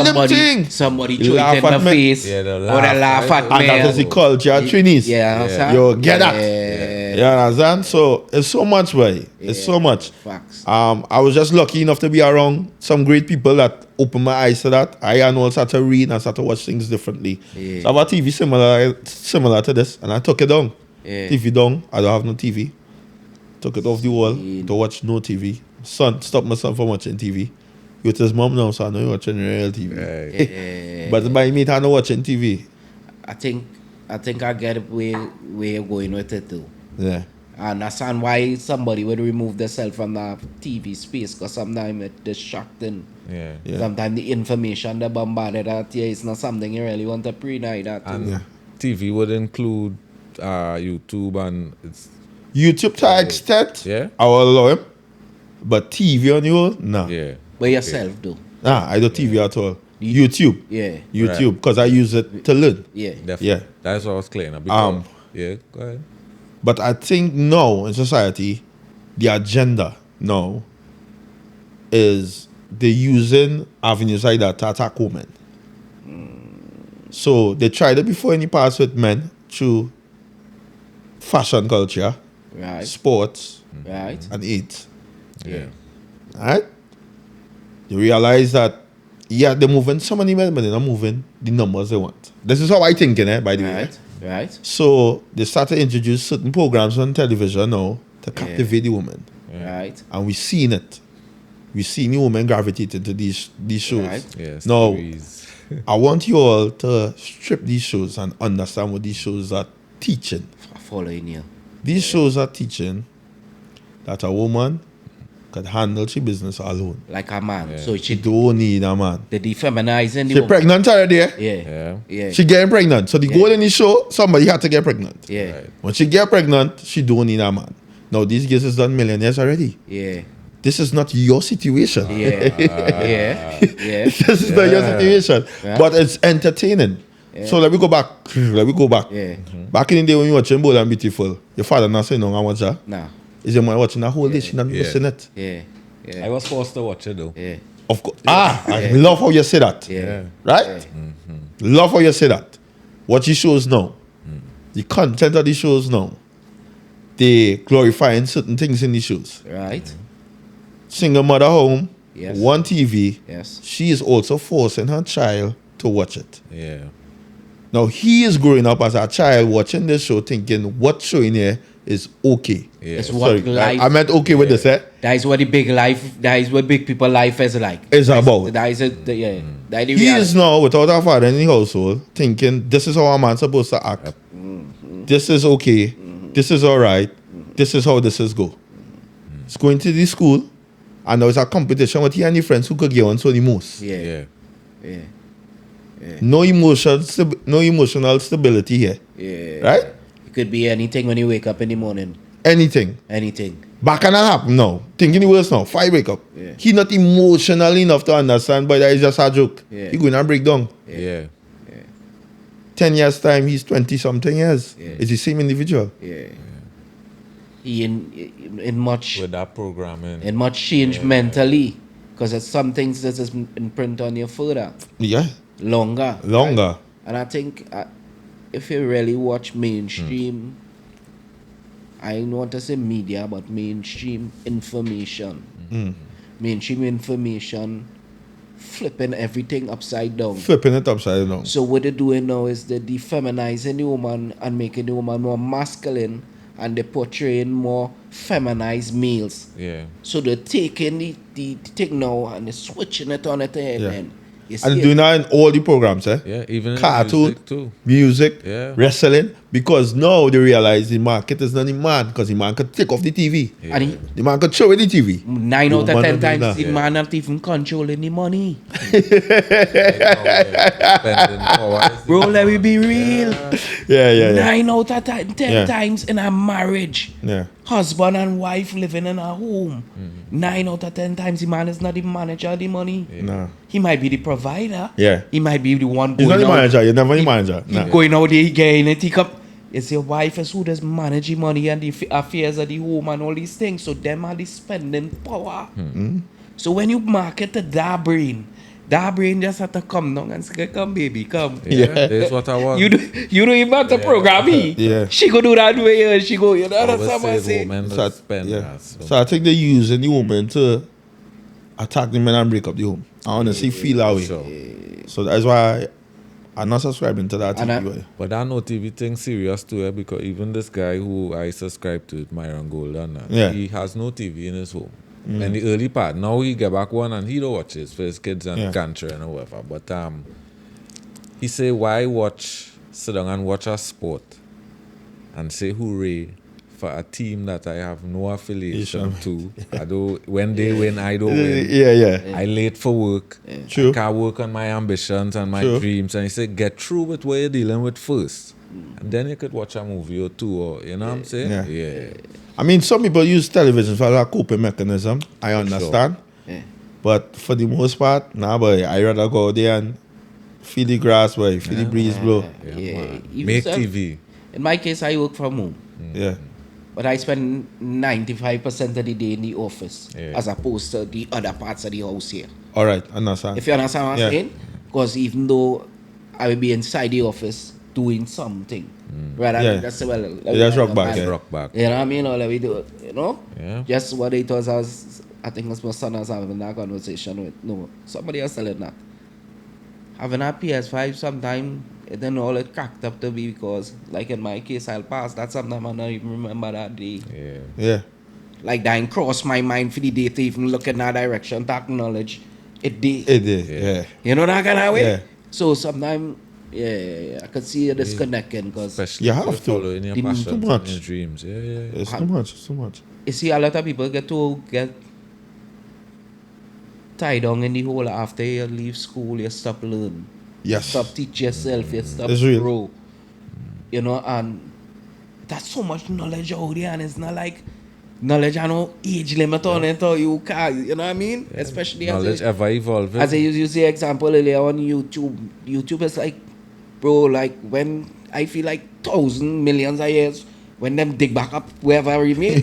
them things. somebody You throw it laugh in at the me. face. Yeah, they'll or they laugh, laugh right? at And me. that is the culture of Trinis. Yeah, understand? You get that? Yeah. You understand? So it's so much, boy. It's so much. Facts. I was just lucky enough to be around some great people that opened my eyes to that. I and all started to read and started to watch things differently. Yeah. So I have a TV similar to this, and I took it down. Yeah. TV down. I don't have no TV. Took it off the wall See. to watch no TV. Son, stop my son from watching TV. He with his mom now, so I know you're watching real TV. Right. Yeah. But by me, I'm not watching TV. I think I get where you're going with it too. Yeah. I understand why somebody would remove themselves from the TV space because sometimes it's distracting. Yeah. Yeah. Sometimes the information they bombarded at you is not something you really want to pre-night at. And Yeah. TV would include YouTube and it's YouTube to an extent, Yeah. I will allow him. But TV on you, nah. yeah. By yourself, though. Nah, I don't TV at all. YouTube. Yeah. YouTube, because I use it to learn. Yeah. Definitely. Yeah. That's what I was clearing up. Because, Um, yeah, go ahead. But I think now in society, the agenda now is they're using avenues like that to attack women. So they tried it before in the past with men through fashion culture, Right. sports, Right. and AIDS. Yeah. Alright? You realize that, yeah, they're moving so many men, but they're not moving the numbers they want. This is how I think, by the way. Right. Right. So they started to introduce certain programs on television now to captivate the woman. Right. And we've seen it. We've seen the women gravitating to these shows. Right. Yes. Now, series. I want you all to strip these shows and understand what these shows are teaching. Following you. These shows are teaching that a woman could handle her business alone. Like a man. Yeah. So She she don't need a man. the defeminizing the She woman. pregnant already. Yeah. Yeah. Yeah. She getting pregnant. So the goal in the show, somebody had to get pregnant. Yeah. Right. When she get pregnant, she don't need a man. Now these girls has done millionaires already. Yeah. This is not your situation. Yeah. Yeah. Yeah. This is not your situation. Yeah. But it's entertaining. So let me go back. Let me go back. Yeah. Back in the day when you watching Bold and Beautiful, your father not saying no, I watch that. Nah. Is your mother watching the whole day? She not Yeah. missing it. Yeah. I Yeah. was forced to watch it though. Yeah. Of course. I love how you say that. Yeah. Right? Love how you say that. What he shows now, the content of the shows now, they glorifying certain things in the shows. Right. Single mother home, Yes. one TV, Yes. she is also forcing her child to watch it. Yeah. Now he is growing up as a child watching this show thinking what showing here is okay. Yeah. It's what life. I meant okay with this, eh? That is what the big life. That is what big people life is like. Is about. That is it. Yeah. That is the He reality. is now without a father in the household thinking this is how a man's supposed to act. This is okay. This is all right. This is how this is go. It's going to the school and now it's a competition with he and your friends who could get on so the most. Yeah. Yeah. Yeah. No emotional stability here. Yeah. Right? It could be anything when you wake up in the morning. Anything. Anything. Back and a happen now. Thinking the worst now. 5 wake up. Yeah. He not emotional enough to understand, but that is just a joke. Yeah. He going to break down. Yeah. 10 years time, he's 20 something years. Yeah. It's the same individual. Yeah. He in much With that programming. in much change mentally, because it's some things that is imprint on you further, Yeah. longer. Longer. And I think if you really watch mainstream, I don't want to say media, but mainstream information, mainstream information, flipping everything upside down. Flipping it upside down. So what they're doing now is they're defeminizing the woman and making the woman more masculine, and they're portraying more feminized males. Yeah. So they're taking the thing now and they're switching it on its head. Yeah. And you And see doing that in all the programs, eh? Yeah. Even in Cartoon, music too. music, Yeah. wrestling. Because now they realize the market is not the man, because the man could take off the TV. and he, The man could show it the TV. 9 out The of woman 10 don't do times that. the man not even controlling the money. Spending hours. Bro, let me be real. Yeah. 9 out of 10 Yeah. times in a marriage, Yeah. husband and wife living in a home, 9 out of 10 times the man is not the manager of the money. Nah. He might be the provider. Yeah. He might be the one He's going not the out. manager. You're never the manager. He Nah. going out there getting it. He come. It's your wife is who does manage the money and the affairs of the home and all these things. So them are the spending power. So when you market to that brain just have to come down and say, "Come, baby, come." Yeah. That's what I want. You don't even have to program me. Yeah. She go do that way. She go. You know that's Always what I say say. women So, that spend yeah. that, so. So I think they're using the woman to attack the men and break up the home. I honestly feel that way. Sure. So that's why I'm not subscribing to that And TV. way. But that no TV thing serious too, because even this guy who I subscribe to, Myron Golden, Yeah. he has no TV in his home. In the early part, now he get back one and he don't watch it for his kids and Yeah. country and whatever. But he say why sit down and watch a sport and say hooray for a team that I have no affiliation Affiliation. to. I don't. When they win, I don't win. Yeah. I late for work. True. I can't work on my ambitions and my True. dreams. And he said, get through with what you're dealing with first. And then you could watch a movie or two, or you know what I'm saying? Yeah. I mean, some people use television for a coping mechanism. I understand. Yeah. But for the most part, nah, boy, I rather go out there and feel the grass, boy, feel the breeze blow. Yeah. Even Make so, TV. In my case, I work from home. Yeah. But I spend 95% of the day in the office Yeah. as opposed to the other parts of the house here. All right, understand. If you understand what I'm Yeah. saying? Because even though I will be inside the office doing something, rather Yeah. than just say, well, let me just go rock back, back. yeah. Rock back. You know what I mean? Or let me do it, you know? Yeah. Just what it was, I think it was my son I was having that conversation with. No, somebody else telling that. Having a PS5 sometime, it then all it cracked up to be because, like in my case, I'll pass that sometime I don't even remember that day. Yeah. Yeah. Like that ain't cross my mind for the day to even look in that direction to acknowledge it did. It is, yeah. You know that kind of way? Yeah. So sometimes, yeah, I could see a disconnecting because Especially You if have you're to. following your Too passions and much. your dreams. Yeah. It's too much, it's too much. you see a lot of people get tied down in the hole after you leave school, you stop learning. Yes. Stop teach yourself, you stop It's real. grow. You know, and that's so much knowledge out there, and it's not like knowledge and no age limit on it or you can, you know what I mean? Especially Knowledge ever evolving. as I use the example earlier on YouTube. YouTube is like, bro, like when I feel like thousands, millions of years, when them dig back up wherever we mean,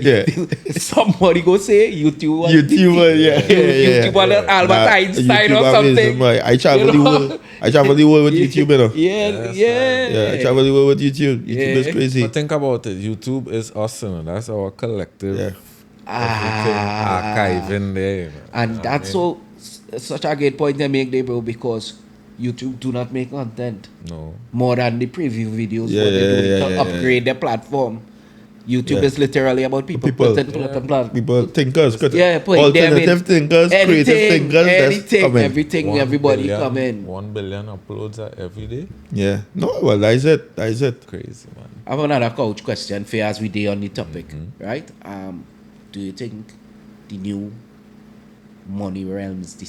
Yeah. somebody go say YouTube. YouTuber, yeah. YouTube and Albert Einstein or YouTube something. amazing, boy. I travel You the know? world. I travel the world with YouTube, you know. Yeah. Yeah, I travel the world with YouTube. YouTube is Yeah. crazy. But think about it. YouTube is us, you know. That's our collective Yeah. archive in there. You know. And that's so such a great point to make there, bro, because YouTube do not make content No. more than the preview videos Yeah, what they do yeah, to yeah, upgrade their platform. YouTube Yeah. is literally about people putting plan. People, thinkers, Yeah, put them alternative in. thinkers, creative thinkers, that's anything, coming. everything, 1 everybody billion- come in. 1 billion uploads every day. Yeah. No, well, that's it. That's it. Crazy, man. I have another couch question for you as we day on the topic, right? Do you think the new money realms, the